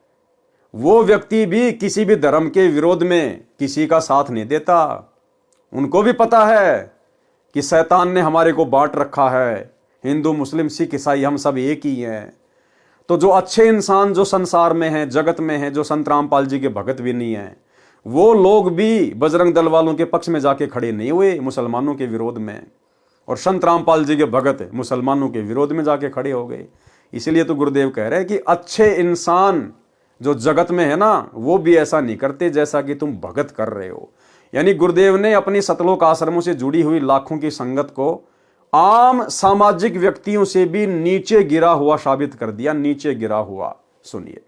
वो व्यक्ति भी किसी भी धर्म के विरोध में किसी का साथ नहीं देता। उनको भी पता है कि शैतान ने हमारे को बांट रखा है, हिंदू मुस्लिम सिख ईसाई हम सब एक ही हैं। तो जो अच्छे इंसान जो संसार में हैं, जगत में हैं, जो संत रामपाल जी के भगत भी नहीं हैं, वो लोग भी बजरंग दल वालों के पक्ष में जाके खड़े नहीं हुए मुसलमानों के विरोध में, और संत रामपाल जी के भगत मुसलमानों के विरोध में जाके खड़े हो गए। इसलिए तो गुरुदेव कह रहे हैं कि अच्छे इंसान जो जगत में है ना, वो भी ऐसा नहीं करते जैसा कि तुम भगत कर रहे हो। यानी गुरुदेव ने अपनी सतलोक आश्रमों से जुड़ी हुई लाखों की संगत को आम सामाजिक व्यक्तियों से भी नीचे गिरा हुआ साबित कर दिया, नीचे गिरा हुआ। सुनिए।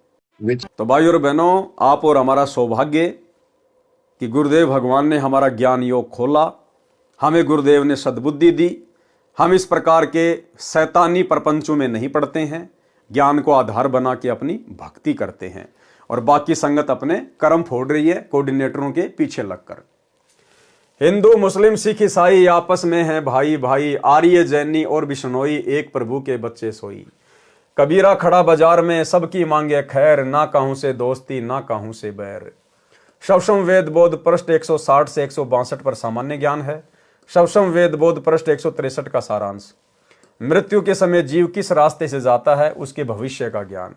तो भाई और बहनों, आप और हमारा सौभाग्य कि गुरुदेव भगवान ने हमारा ज्ञान योग खोला, हमें गुरुदेव ने सद्बुद्धि दी। हम इस प्रकार के शैतानी प्रपंचों में नहीं पड़ते हैं, ज्ञान को आधार बना के अपनी भक्ति करते हैं, और बाकी संगत अपने कर्म फोड़ रही है कोऑर्डिनेटरों के पीछे लगकर। हिंदू मुस्लिम सिख ईसाई आपस में है भाई भाई, आर्य जैनी और बिश्नोई एक प्रभु के बच्चे सोई। कबीरा खड़ा बाजार में सबकी मांगे खैर, ना काहू से दोस्ती ना काहू से बैर। शवसम वेद बोध पृष्ठ 160 से 162 पर सामान्य ज्ञान है। शवसम वेद बोध पृष्ठ 163 का सारांश। मृत्यु के समय जीव किस रास्ते से जाता है, उसके भविष्य का ज्ञान।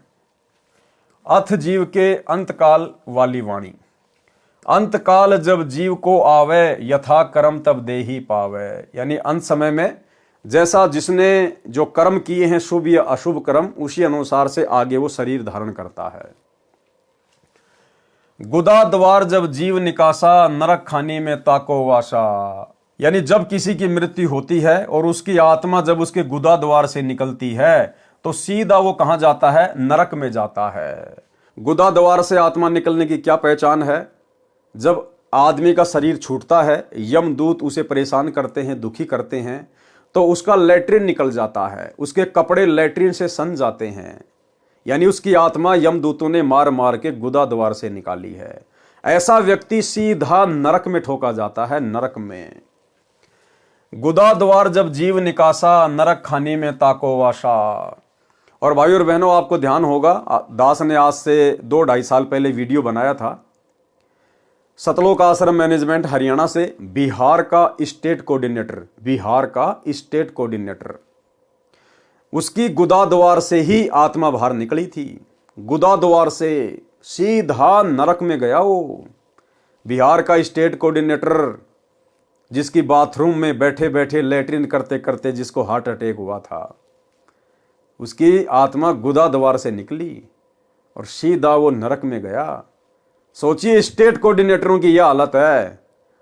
अथ जीव के अंतकाल वाली वाणी। अंतकाल जब जीव को आवे, यथा कर्म तब देही पावे। यानी अंत समय में जैसा जिसने जो कर्म किए हैं, शुभ या अशुभ कर्म, उसी अनुसार से आगे वो शरीर धारण करता है। गुदा द्वार जब जीव निकासा, नरक खानी में ताको वासा। यानी जब किसी की मृत्यु होती है और उसकी आत्मा जब उसके गुदा द्वार से निकलती है तो सीधा वो कहां जाता है, नरक में जाता है। गुदा द्वार से आत्मा निकलने की क्या पहचान है? जब आदमी का शरीर छूटता है, यमदूत उसे परेशान करते हैं, दुखी करते हैं, तो उसका लैट्रिन निकल जाता है, उसके कपड़े लैट्रिन से सन जाते हैं। यानी उसकी आत्मा यमदूतों ने मार मार के गुदा द्वार से निकाली है। ऐसा व्यक्ति सीधा नरक में ठोका जाता है, नरक में। गुदा द्वार जब जीव निकासा, नरक खानी में ताको वाशा। और भाइयों और बहनों, आपको ध्यान होगा, दास ने आज से 2-2.5 साल पहले वीडियो बनाया था। सतलोक आश्रम मैनेजमेंट हरियाणा से बिहार का स्टेट कोऑर्डिनेटर, उसकी गुदा द्वार से ही आत्मा बाहर निकली थी। गुदा द्वार से सीधा नरक में गया वो। बिहार का स्टेट कोऑर्डिनेटर, जिसकी बाथरूम में बैठे बैठे लैट्रिन करते करते जिसको हार्ट अटैक हुआ था, उसकी आत्मा गुदा द्वार से निकली और सीधा वो नरक में गया। सोचिए, स्टेट कोऑर्डिनेटरों की यह हालत है,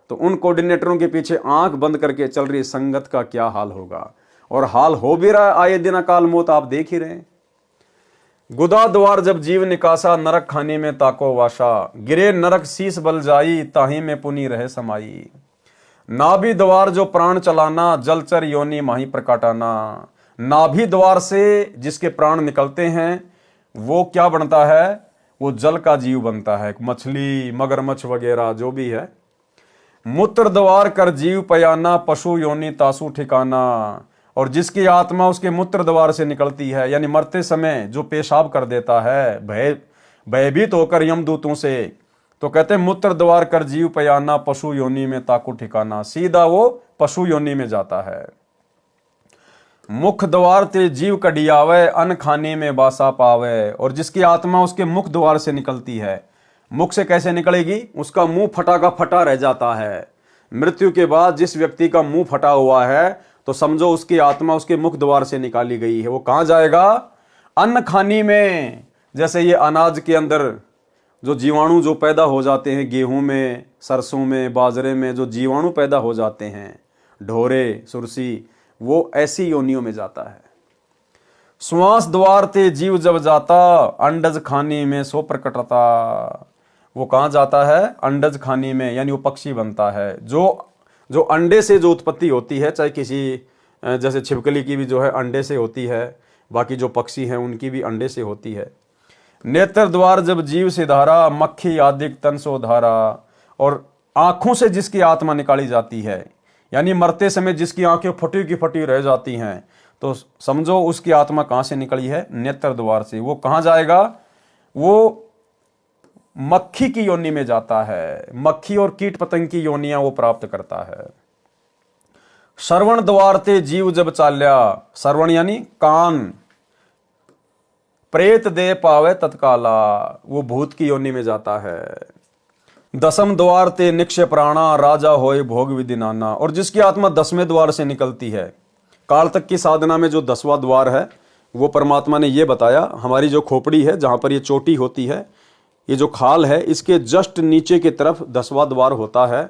तो उन कोऑर्डिनेटरों के पीछे आंख बंद करके चल रही संगत का क्या हाल होगा। और हाल हो भी रहा है, आए दिन अकाल मौत आप देख ही रहे हैं। गुदा द्वार जब जीव निकासा, नरक खाने में ताको वाशा। गिरे नरक शीस बल जाई, ताही में पुनी रहे समाई। नाभि द्वार जो प्राण चलाना, जलचर योनि माही प्रकाटाना। नाभि द्वार से जिसके प्राण निकलते हैं वो क्या बनता है, वो जल का जीव बनता है, मछली, मगरमच्छ वगैरह जो भी है। मूत्र द्वार कर जीव पयाना, पशु योनि तासु ठिकाना। और जिसकी आत्मा उसके मूत्र द्वार से निकलती है, यानी मरते समय जो पेशाब कर देता है भयभीत होकर यमदूतों से, तो कहते हैं मूत्र द्वार कर जीव पयाना, पशु योनि में ताकू ठिकाना। सीधा वो पशु योनि में जाता है। मुख द्वार ते जीव कडियावे, अन्न खाने में बासा पावे। और जिसकी आत्मा उसके मुख द्वार से निकलती है, मुख से कैसे निकलेगी, उसका मुंह फटा का फटा रह जाता है। मृत्यु के बाद जिस व्यक्ति का मुंह फटा हुआ है, तो समझो उसकी आत्मा उसके मुख द्वार से निकाली गई है। वो कहां जाएगा, अन्न खानी में। जैसे ये अनाज के अंदर जो जीवाणु जो पैदा हो जाते हैं, गेहूं में, सरसों में, बाजरे में जो जीवाणु पैदा हो जाते हैं, ढोरे, सुरसी, वो ऐसी योनियों में जाता है। श्वास द्वार ते जीव जब जाता, अंडज खानी में सो प्रकटता। वो कहां जाता है, अंडज खानी में, यानी वो पक्षी बनता है। जो अंडे से जो उत्पत्ति होती है, चाहे किसी जैसे छिपकली की भी जो है अंडे से होती है, बाकी जो पक्षी हैं उनकी भी अंडे से होती है। नेत्र द्वार जब जीव से धारा, मक्खी आदिक तन सो धारा। और आंखों से जिसकी आत्मा निकाली जाती है, यानी मरते समय जिसकी आंखें फटी की फटी रह जाती हैं, तो समझो उसकी आत्मा कहां से निकली है, नेत्र द्वार से। वो कहां जाएगा, वो मक्खी की योनि में जाता है। मक्खी और कीट पतंग की योनियां वो प्राप्त करता है। श्रवण द्वार ते जीव जब चाल्या, श्रवण यानी कान, प्रेत दे पावे तत्काला। वो भूत की योनि में जाता है। दसम द्वार ते निक्षय प्राणा, राजा होए भोग विधि नाना। और जिसकी आत्मा 10वें द्वार से निकलती है, काल तक की साधना में जो 10वां द्वार है, वो परमात्मा ने ये बताया, हमारी जो खोपड़ी है जहां पर ये चोटी होती है, ये जो खाल है, इसके जस्ट नीचे की तरफ 10वां द्वार होता है।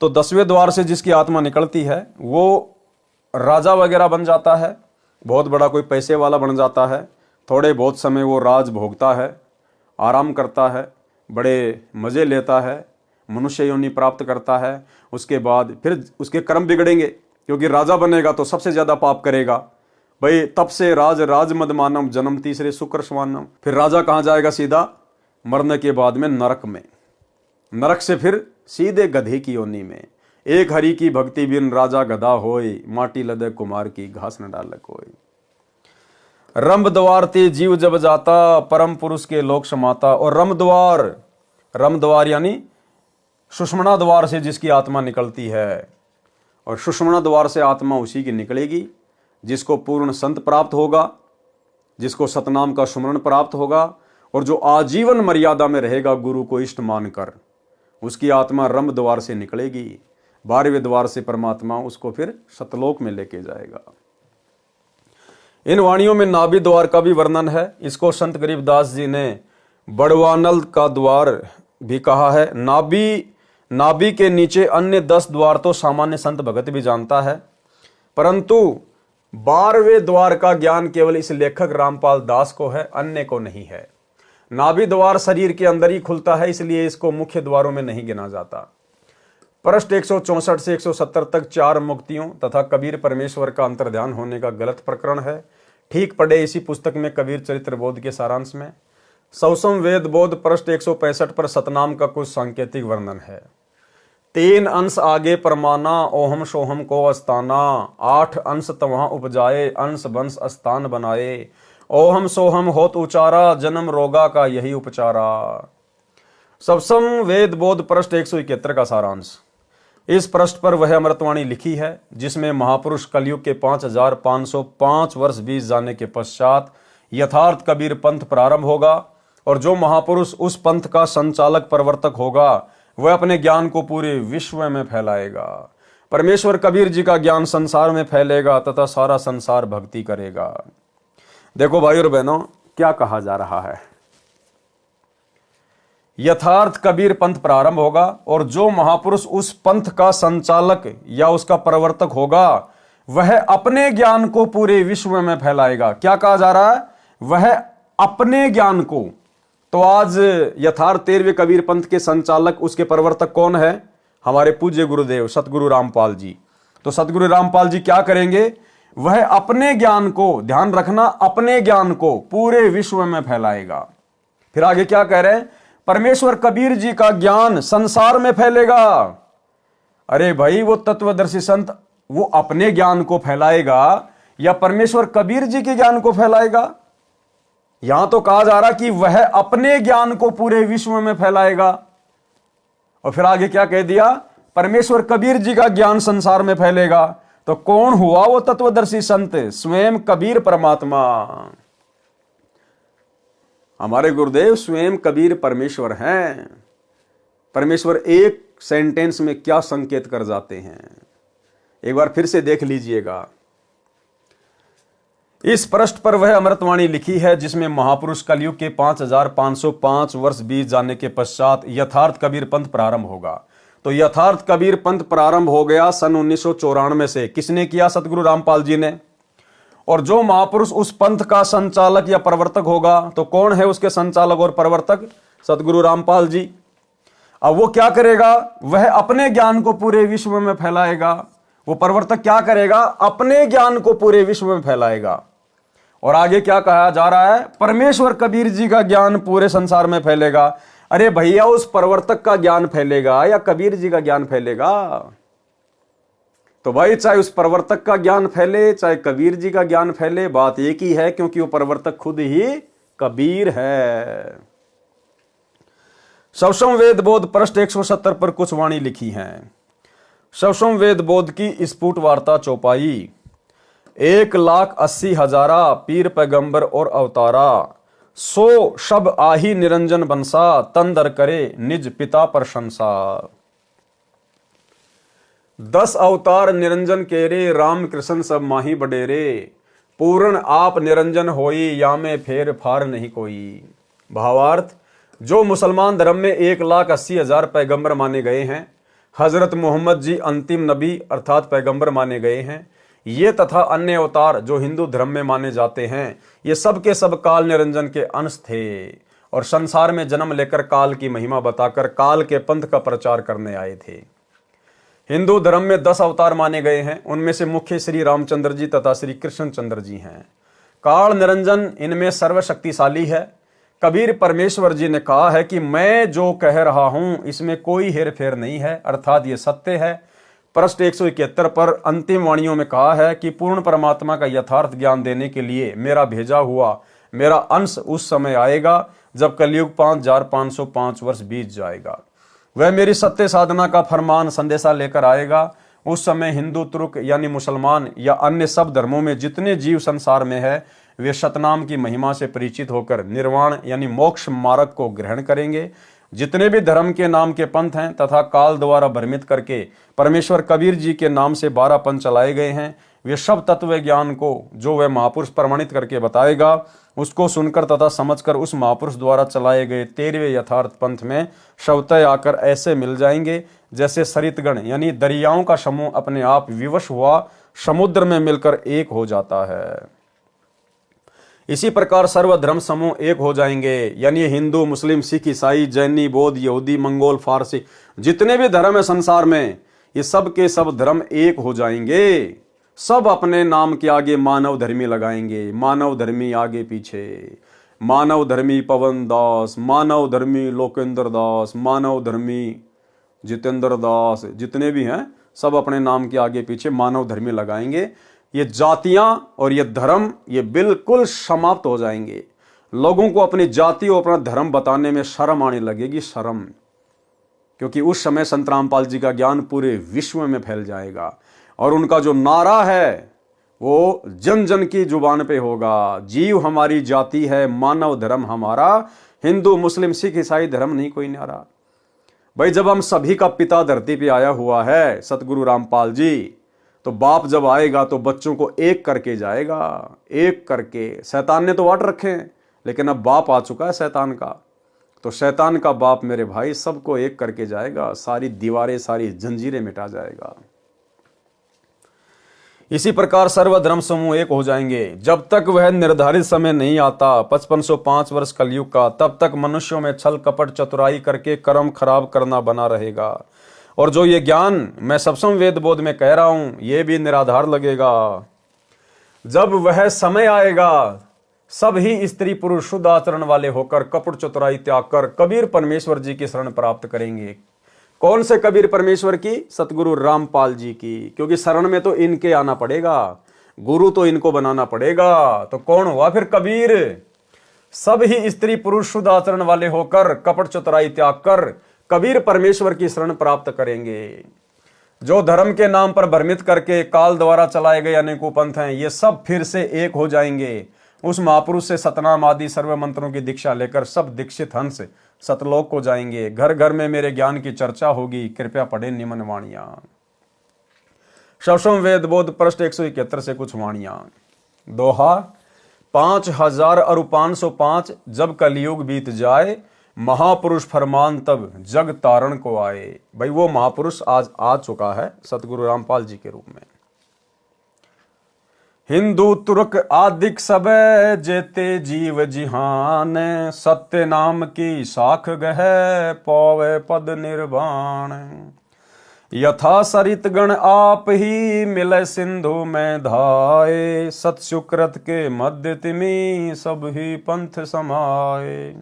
तो 10वें द्वार से जिसकी आत्मा निकलती है, वो राजा वगैरह बन जाता है, बहुत बड़ा कोई पैसे वाला बन जाता है। थोड़े बहुत समय वो राज भोगता है, आराम करता है, बड़े मज़े लेता है, मनुष्य योनि प्राप्त करता है। उसके बाद फिर उसके कर्म बिगड़ेंगे, क्योंकि राजा बनेगा तो सबसे ज़्यादा पाप करेगा। भाई तब से राज मद मानम, जन्म तीसरे शुक्र स्वानम। फिर राजा कहाँ जाएगा, सीधा मरने के बाद में नरक में। नरक से फिर सीधे गधे की योनि में। एक हरि की भक्ति बिन राजा गधा होय, माटी लदे कुमार की घास न डाल कोई। रंभ द्वार ते जीव जब जाता, परम पुरुष के लोक समाता। और रम द्वार यानी सुषमणा द्वार से जिसकी आत्मा निकलती है, और सुषमणा द्वार से आत्मा उसी की निकलेगी जिसको पूर्ण संत प्राप्त होगा, जिसको सतनाम का सुमरण प्राप्त होगा और जो आजीवन मर्यादा में रहेगा गुरु को इष्ट मानकर, उसकी आत्मा रंभ द्वार से निकलेगी, 12वें द्वार से परमात्मा उसको फिर सतलोक में लेके जाएगा। इन वाणियों में नाभि द्वार का भी वर्णन है। इसको संत गरीबदास जी ने बड़वानल का द्वार भी कहा है। नाभि के नीचे अन्य 10 द्वार तो सामान्य संत भगत भी जानता है, परंतु 12वें द्वार का ज्ञान केवल इस लेखक रामपाल दास को है, अन्य को नहीं है। नाभि द्वार शरीर के अंदर ही खुलता है, इसलिए इसको मुख्य द्वारों में नहीं गिना जाता। पृष्ठ 164 से 170 तक 4 मुक्तियों तथा कबीर परमेश्वर का अंतर्ध्यान होने का गलत प्रकरण है। ठीक पढ़े इसी पुस्तक में कबीर चरित्र बोध के सारांश में। सौसम वेद बोध पृष्ठ 165 पर सतनाम का कुछ सांकेतिक वर्णन है। 3 अंश आगे परमाना, ओहम सोहम को अस्ताना, 8 अंश तवहाँ उपजाए, अंश वंश स्थान बनाए, ओहम सोहम होत उचारा, जन्म रोगा का यही उपचारा। सवसम वेद बोध पृष्ठ 171 का सारांश। इस पृष्ठ पर वह अमृतवाणी लिखी है जिसमें महापुरुष कलयुग के 5505 वर्ष बीत जाने के पश्चात यथार्थ कबीर पंथ प्रारंभ होगा, और जो महापुरुष उस पंथ का संचालक प्रवर्तक होगा वह अपने ज्ञान को पूरे विश्व में फैलाएगा। परमेश्वर कबीर जी का ज्ञान संसार में फैलेगा तथा सारा संसार भक्ति करेगा। देखो भाई और बहनों, क्या कहा जा रहा है। यथार्थ कबीर पंथ प्रारंभ होगा और जो महापुरुष उस पंथ का संचालक या उसका प्रवर्तक होगा वह अपने ज्ञान को पूरे विश्व में फैलाएगा। क्या कहा जा रहा है? वह अपने ज्ञान को। तो आज यथार्थ 13वें कबीर पंथ के संचालक, उसके प्रवर्तक कौन है? हमारे पूज्य गुरुदेव सतगुरु रामपाल जी। तो सतगुरु रामपाल जी क्या करेंगे? वह अपने ज्ञान को, ध्यान रखना, अपने ज्ञान को पूरे विश्व में फैलाएगा। फिर आगे क्या कह रहे हैं? परमेश्वर कबीर जी का ज्ञान संसार में फैलेगा। अरे भाई, वो तत्वदर्शी संत वो अपने ज्ञान को फैलाएगा या परमेश्वर कबीर जी के ज्ञान को फैलाएगा? यहां तो कहा जा रहा कि वह अपने ज्ञान को पूरे विश्व में फैलाएगा। और फिर आगे क्या कह दिया? परमेश्वर कबीर जी का ज्ञान संसार में फैलेगा। तो कौन हुआ वो तत्वदर्शी संत? स्वयं कबीर परमात्मा। हमारे गुरुदेव स्वयं कबीर परमेश्वर हैं। परमेश्वर एक सेंटेंस में क्या संकेत कर जाते हैं, एक बार फिर से देख लीजिएगा। इस पृष्ठ पर वह अमृतवाणी लिखी है जिसमें महापुरुष कलयुग के 5505 वर्ष बीत जाने के पश्चात यथार्थ कबीर पंथ प्रारंभ होगा। तो यथार्थ कबीर पंथ प्रारंभ हो गया सन 1994 से। किसने किया? सतगुरु रामपाल जी ने। और जो महापुरुष उस पंथ का संचालक या प्रवर्तक होगा, तो कौन है उसके संचालक और प्रवर्तक? सतगुरु रामपाल जी। अब वो क्या करेगा? वह अपने ज्ञान को पूरे विश्व में फैलाएगा। वो प्रवर्तक क्या करेगा? अपने ज्ञान को पूरे विश्व में फैलाएगा। और आगे क्या कहा जा रहा है? परमेश्वर कबीर जी का ज्ञान पूरे संसार में फैलेगा। अरे भैया, उस प्रवर्तक का ज्ञान फैलेगा या कबीर जी का ज्ञान फैलेगा? तो भाई, चाहे उस प्रवर्तक का ज्ञान फैले चाहे कबीर जी का ज्ञान फैले, बात एक ही है, क्योंकि वो प्रवर्तक खुद ही कबीर है। सवसम वेद बोध पृष्ठ 170 पर कुछ वाणी लिखी हैं। सवसम वेद बोध की स्फुट वार्ता चौपाई। 1,80,000 पीर पैगंबर और अवतारा, 100 शब आही निरंजन बंसा, तंदर करे निज पिता प्रशंसा। 10 अवतार निरंजन केरे, राम कृष्ण सब माही बडेरे, पूर्ण आप निरंजन होई, या में फेर फार नहीं कोई। भावार्थ, जो मुसलमान धर्म में 1,80,000 पैगंबर माने गए हैं, हजरत मोहम्मद जी अंतिम नबी अर्थात पैगंबर माने गए हैं, ये तथा अन्य अवतार जो हिंदू धर्म में माने जाते हैं, ये सब के सब काल निरंजन के अंश थे और संसार में जन्म लेकर काल की महिमा बताकर काल के पंथ का प्रचार करने आए थे। हिंदू धर्म में 10 अवतार माने गए हैं। उनमें से मुख्य श्री रामचंद्र जी तथा श्री कृष्णचंद्र जी हैं। काल निरंजन इनमें सर्वशक्तिशाली है। कबीर परमेश्वर जी ने कहा है कि मैं जो कह रहा हूं इसमें कोई हेर फेर नहीं है, अर्थात ये सत्य है। पृष्ठ 171 पर अंतिम वाणियों में कहा है कि पूर्ण परमात्मा का यथार्थ ज्ञान देने के लिए मेरा भेजा हुआ मेरा अंश उस समय आएगा जब कलयुग 5505 वर्ष बीत जाएगा। वह मेरी सत्य साधना का फरमान संदेशा लेकर आएगा उस समय हिंदू, तुर्क यानी मुसलमान या अन्य सब धर्मों में जितने जीव संसार में है वे सतनाम की महिमा से परिचित होकर निर्वाण यानी मोक्ष मार्ग को ग्रहण करेंगे। जितने भी धर्म के नाम के पंथ हैं तथा काल द्वारा भ्रमित करके परमेश्वर कबीर जी के नाम से 12 पंथ चलाए गए हैं, वे सब तत्व ज्ञान को जो वह महापुरुष प्रमाणित करके बताएगा उसको सुनकर तथा समझकर उस महापुरुष द्वारा चलाए गए 13वें यथार्थ पंथ में शवतः आकर ऐसे मिल जाएंगे जैसे सरितगण यानी दरियाओं का समूह अपने आप विवश हुआ समुद्र में मिलकर एक हो जाता है। इसी प्रकार सर्वधर्म समूह एक हो जाएंगे, यानी हिंदू, मुस्लिम, सिख, ईसाई, जैनी, बौद्ध, यहूदी, मंगोल, फारसी, जितने भी धर्म है संसार में, ये सब के सब धर्म एक हो जाएंगे। सब अपने नाम के आगे मानव धर्मी लगाएंगे, मानव धर्मी आगे पीछे, मानव धर्मी पवन दास, मानव धर्मी लोकेंद्र दास, मानव धर्मी जितेंद्र दास, जितने भी हैं सब अपने नाम के आगे पीछे मानव धर्मी लगाएंगे। ये जातियां और ये धर्म ये बिल्कुल समाप्त हो जाएंगे। लोगों को अपनी जाति और अपना धर्म बताने में शर्म आने लगेगी, शर्म, क्योंकि उस समय संत रामपाल जी का ज्ञान पूरे विश्व में फैल जाएगा और उनका जो नारा है वो जन जन की जुबान पे होगा, जीव हमारी जाति है, मानव धर्म हमारा, हिंदू, मुस्लिम, सिख, ईसाई धर्म नहीं कोई नारा। भाई जब हम सभी का पिता धरती पे आया हुआ है सतगुरु रामपाल जी, तो बाप जब आएगा तो बच्चों को एक करके जाएगा, एक करके। शैतान ने तो वाट रखे हैं, लेकिन अब बाप आ चुका है शैतान का, तो शैतान का बाप मेरे भाई सबको एक करके जाएगा, सारी दीवारें सारी जंजीरें मिटा जाएगा। इसी प्रकार सर्वधर्म समूह एक हो जाएंगे। जब तक वह निर्धारित समय नहीं आता 5505 वर्ष कलयुग का, तब तक मनुष्यों में छल कपट चतुराई करके कर्म खराब करना बना रहेगा। और जो ये ज्ञान मैं सप्तम वेद बोध में कह रहा हूं ये भी निराधार लगेगा। जब वह समय आएगा सब ही स्त्री पुरुष शुद्ध आचरण वाले होकर कपट चतुराई त्याग कर कबीर परमेश्वर जी की शरण प्राप्त करेंगे। कौन से कबीर परमेश्वर की? सतगुरु रामपाल जी की, क्योंकि शरण में तो इनके आना पड़ेगा, गुरु तो इनको बनाना पड़ेगा। तो कौन हुआ फिर कबीर? सब ही स्त्री पुरुष शुद्ध आचरण वाले होकर कपट चतुराई त्याग कर कबीर परमेश्वर की शरण प्राप्त करेंगे। जो धर्म के नाम पर भ्रमित करके काल द्वारा चलाए गए अनेकों पंथ हैं, ये सब फिर से एक हो जाएंगे। उस महापुरुष से सतनाम आदि सर्व मंत्रों की दीक्षा लेकर सब दीक्षित हंस सतलोक को जाएंगे। घर घर में मेरे ज्ञान की चर्चा होगी, कृपया पढ़े निमन वाणियां। सप्तम वेद बोध पृष्ठ 171 से कुछ वाणियां। दोहा 5000 और 505 जब कलयुग बीत जाए, महापुरुष फरमान तब जग तारण को आए। भाई वो महापुरुष आज आ चुका है सतगुरु रामपाल जी के रूप में। हिंदू तुर्क आदिक सब जेते जीव जिहान, सत्य नाम की साख गह पौवे पद निर्वाण। यथा सरित गण आप ही मिले सिंधु में धाये, सत सुकृत के मध्य तिमी सब ही पंथ समाये।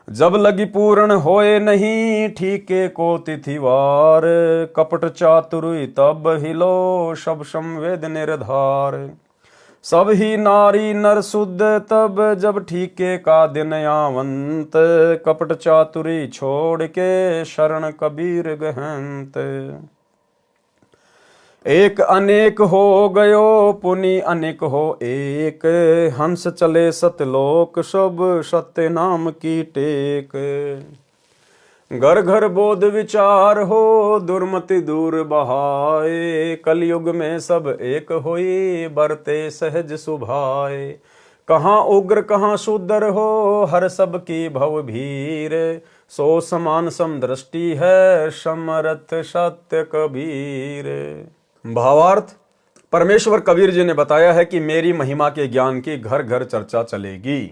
जब लगी पूर्ण होए नहीं ठीके को तिथिवार, कपट चातुरी तब हिलो सब संवेद निर्धार। सब ही नारी नर शुद्ध तब जब ठीके का दिन आवंत, कपट चातुरी छोड़ के शरण कबीर गहंत। एक अनेक हो गयो पुनि अनेक हो एक, हंस चले सतलोक सब सत्य नाम की टेक। घर घर बोध विचार हो दुर्मति दूर बहाए, कलयुग में सब एक होई बरते सहज सुभाए। कहाँ उग्र कहाँ सुदर हो हर सब की भव भीर, सो समान समदृष्टि है समरथ सत्य कबीर। भावार्थ, परमेश्वर कबीर जी ने बताया है कि मेरी महिमा के ज्ञान की घर घर चर्चा चलेगी,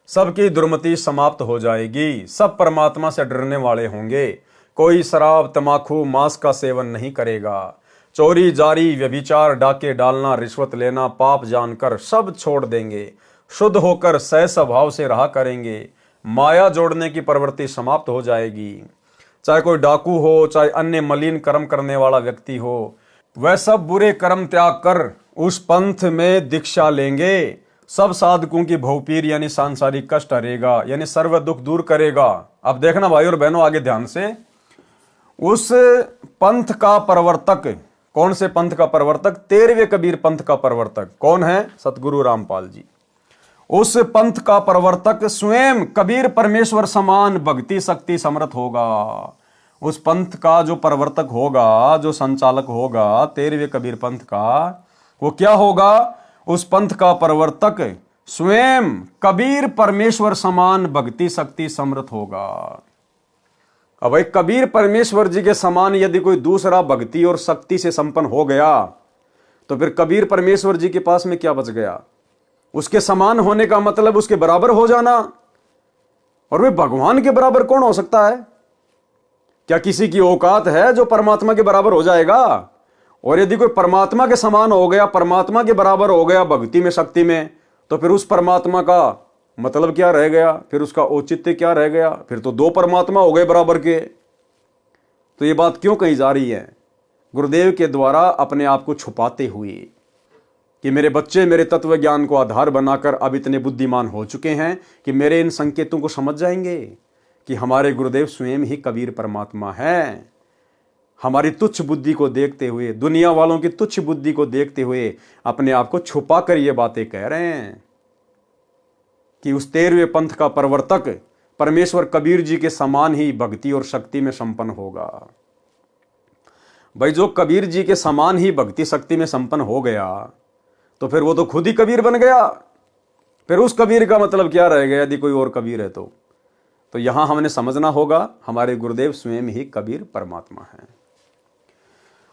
सबकी दुर्मति समाप्त हो जाएगी, सब परमात्मा से डरने वाले होंगे। कोई शराब तमाकू मांस का सेवन नहीं करेगा, चोरी जारी व्यभिचार डाके डालना रिश्वत लेना पाप जानकर सब छोड़ देंगे, शुद्ध होकर सह स्वभाव से रहा करेंगे। माया जोड़ने की प्रवृत्ति समाप्त हो जाएगी। चाहे कोई डाकू हो चाहे अन्य मलिन कर्म करने वाला व्यक्ति हो, वह सब बुरे कर्म त्याग कर उस पंथ में दीक्षा लेंगे। सब साधकों की भवपीर यानी सांसारिक कष्ट हरेगा, यानी सर्व दुख दूर करेगा। अब देखना भाई और बहनों आगे ध्यान से, उस पंथ का प्रवर्तक कौन से पंथ का प्रवर्तक? 13वें कबीर पंथ का प्रवर्तक कौन है? सतगुरु रामपाल जी। उस पंथ का प्रवर्तक स्वयं कबीर परमेश्वर समान भक्ति शक्ति समर्थ होगा। उस पंथ का जो प्रवर्तक होगा, जो संचालक होगा 13वें कबीर पंथ का, वो क्या होगा? उस पंथ का प्रवर्तक स्वयं कबीर परमेश्वर समान भक्ति शक्ति समर्थ होगा। अब भाई कबीर परमेश्वर जी के समान यदि कोई दूसरा भक्ति और शक्ति से संपन्न हो गया तो फिर कबीर परमेश्वर जी के पास में क्या बच गया? उसके समान होने का मतलब उसके बराबर हो जाना। और वे भगवान के बराबर कौन हो सकता है? क्या किसी की औकात है जो परमात्मा के बराबर हो जाएगा? और यदि कोई परमात्मा के समान हो गया, परमात्मा के बराबर हो गया भक्ति में शक्ति में, तो फिर उस परमात्मा का मतलब क्या रह गया? फिर उसका औचित्य क्या रह गया? फिर तो दो परमात्मा हो गए बराबर के। तो ये बात क्यों कही जा रही है? गुरुदेव के द्वारा अपने आप को छुपाते हुए कि मेरे बच्चे मेरे तत्व ज्ञान को आधार बनाकर अब इतने बुद्धिमान हो चुके हैं कि मेरे इन संकेतों को समझ जाएंगे कि हमारे गुरुदेव स्वयं ही कबीर परमात्मा है। हमारी तुच्छ बुद्धि को देखते हुए, दुनिया वालों की तुच्छ बुद्धि को देखते हुए अपने आप को छुपा कर ये बातें कह रहे हैं कि उस 13वें पंथ का प्रवर्तक परमेश्वर कबीर जी के समान ही भक्ति और शक्ति में संपन्न होगा। भाई जो कबीर जी के समान ही भक्ति शक्ति में संपन्न हो गया तो फिर वो तो खुद ही कबीर बन गया। फिर उस कबीर का मतलब क्या रह गया यदि कोई और कबीर है तो यहां हमने समझना होगा हमारे गुरुदेव स्वयं ही कबीर परमात्मा है।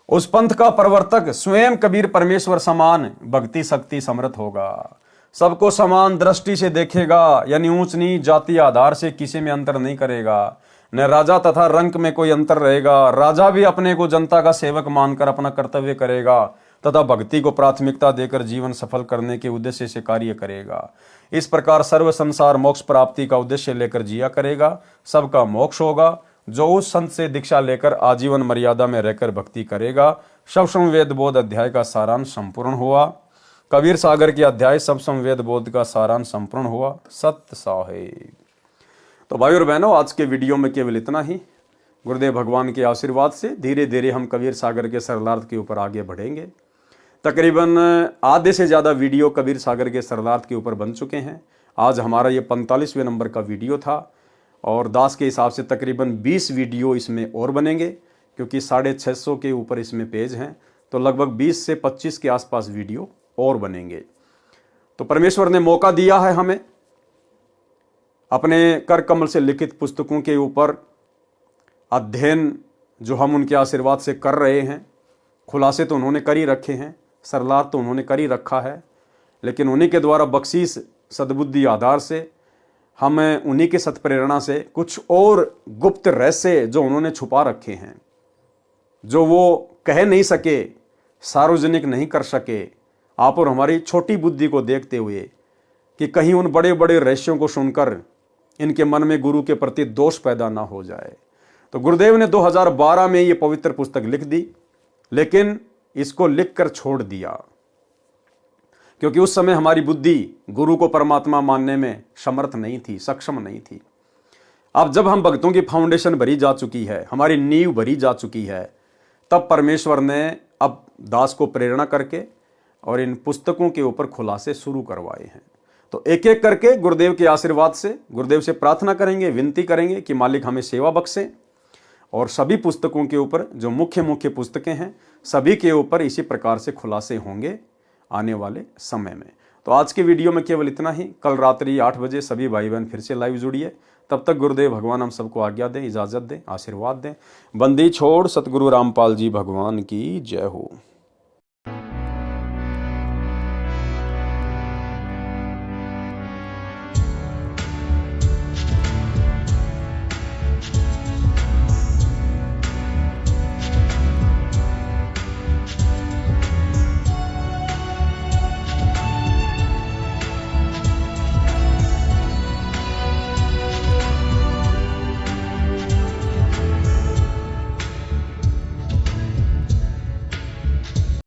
उस पंथ का प्रवर्तक स्वयं कबीर परमेश्वर समान भक्ति शक्ति समर्थ होगा। सबको समान दृष्टि से देखेगा, यानी ऊंच नीच जाति आधार से किसी में अंतर नहीं करेगा। न राजा तथा रंक में कोई अंतर रहेगा। राजा भी अपने को जनता का सेवक मानकर अपना कर्तव्य करेगा तथा भक्ति को प्राथमिकता देकर जीवन सफल करने के उद्देश्य से कार्य करेगा। इस प्रकार सर्व संसार मोक्ष प्राप्ति का उद्देश्य लेकर जिया करेगा। सबका मोक्ष होगा। जो उस संत से दीक्षा लेकर आजीवन मर्यादा में रहकर भक्ति करेगा। सब संवेद बोध अध्याय का सारांश संपूर्ण हुआ। कबीर सागर के अध्याय सब संवेद बोध का सारांश संपूर्ण हुआ। सत्य साहेब। तो भाई और बहनों, आज के वीडियो में केवल इतना ही। गुरुदेव भगवान के आशीर्वाद से धीरे धीरे हम कबीर सागर के सरलार्थ के ऊपर आगे बढ़ेंगे। तकरीबन आधे से ज़्यादा वीडियो कबीर सागर के सरलार्थ के ऊपर बन चुके हैं। आज हमारा ये 45वें नंबर का वीडियो था और दास के हिसाब से तकरीबन 20 वीडियो इसमें और बनेंगे, क्योंकि 650 के ऊपर इसमें पेज हैं। तो लगभग 20 से 25 के आसपास वीडियो और बनेंगे। तो परमेश्वर ने मौका दिया है हमें अपने कर कमल से लिखित पुस्तकों के ऊपर अध्ययन जो हम उनके आशीर्वाद से कर रहे हैं। खुलासे तो उन्होंने कर ही रखे हैं, सरलार्थ तो उन्होंने कर ही रखा है, लेकिन उन्हीं के द्वारा बख्शीश सद्बुद्धि आधार से हम उन्हीं के सत्प्रेरणा से कुछ और गुप्त रहस्य जो उन्होंने छुपा रखे हैं, जो वो कह नहीं सके, सार्वजनिक नहीं कर सके, आप और हमारी छोटी बुद्धि को देखते हुए कि कहीं उन बड़े बड़े रहस्यों को सुनकर इनके मन में गुरु के प्रति दोष पैदा ना हो जाए। तो गुरुदेव ने 2012 में ये पवित्र पुस्तक लिख दी, लेकिन इसको लिखकर छोड़ दिया क्योंकि उस समय हमारी बुद्धि गुरु को परमात्मा मानने में समर्थ नहीं थी, सक्षम नहीं थी। अब जब हम भक्तों की फाउंडेशन भरी जा चुकी है, हमारी नींव भरी जा चुकी है, तब परमेश्वर ने अब दास को प्रेरणा करके और इन पुस्तकों के ऊपर खुलासे शुरू करवाए हैं। तो एक एक करके गुरुदेव के आशीर्वाद से गुरुदेव से प्रार्थना करेंगे, विनती करेंगे कि मालिक हमें सेवा बख्शे और सभी पुस्तकों के ऊपर जो मुख्य मुख्य पुस्तकें हैं सभी के ऊपर इसी प्रकार से खुलासे होंगे आने वाले समय में। तो आज के वीडियो में केवल इतना ही। कल रात्रि 8 बजे सभी भाई बहन फिर से लाइव जुड़िए। तब तक गुरुदेव भगवान हम सबको आज्ञा दें, इजाज़त दें, आशीर्वाद दें। बंदी छोड़ सतगुरु रामपाल जी भगवान की जय हो।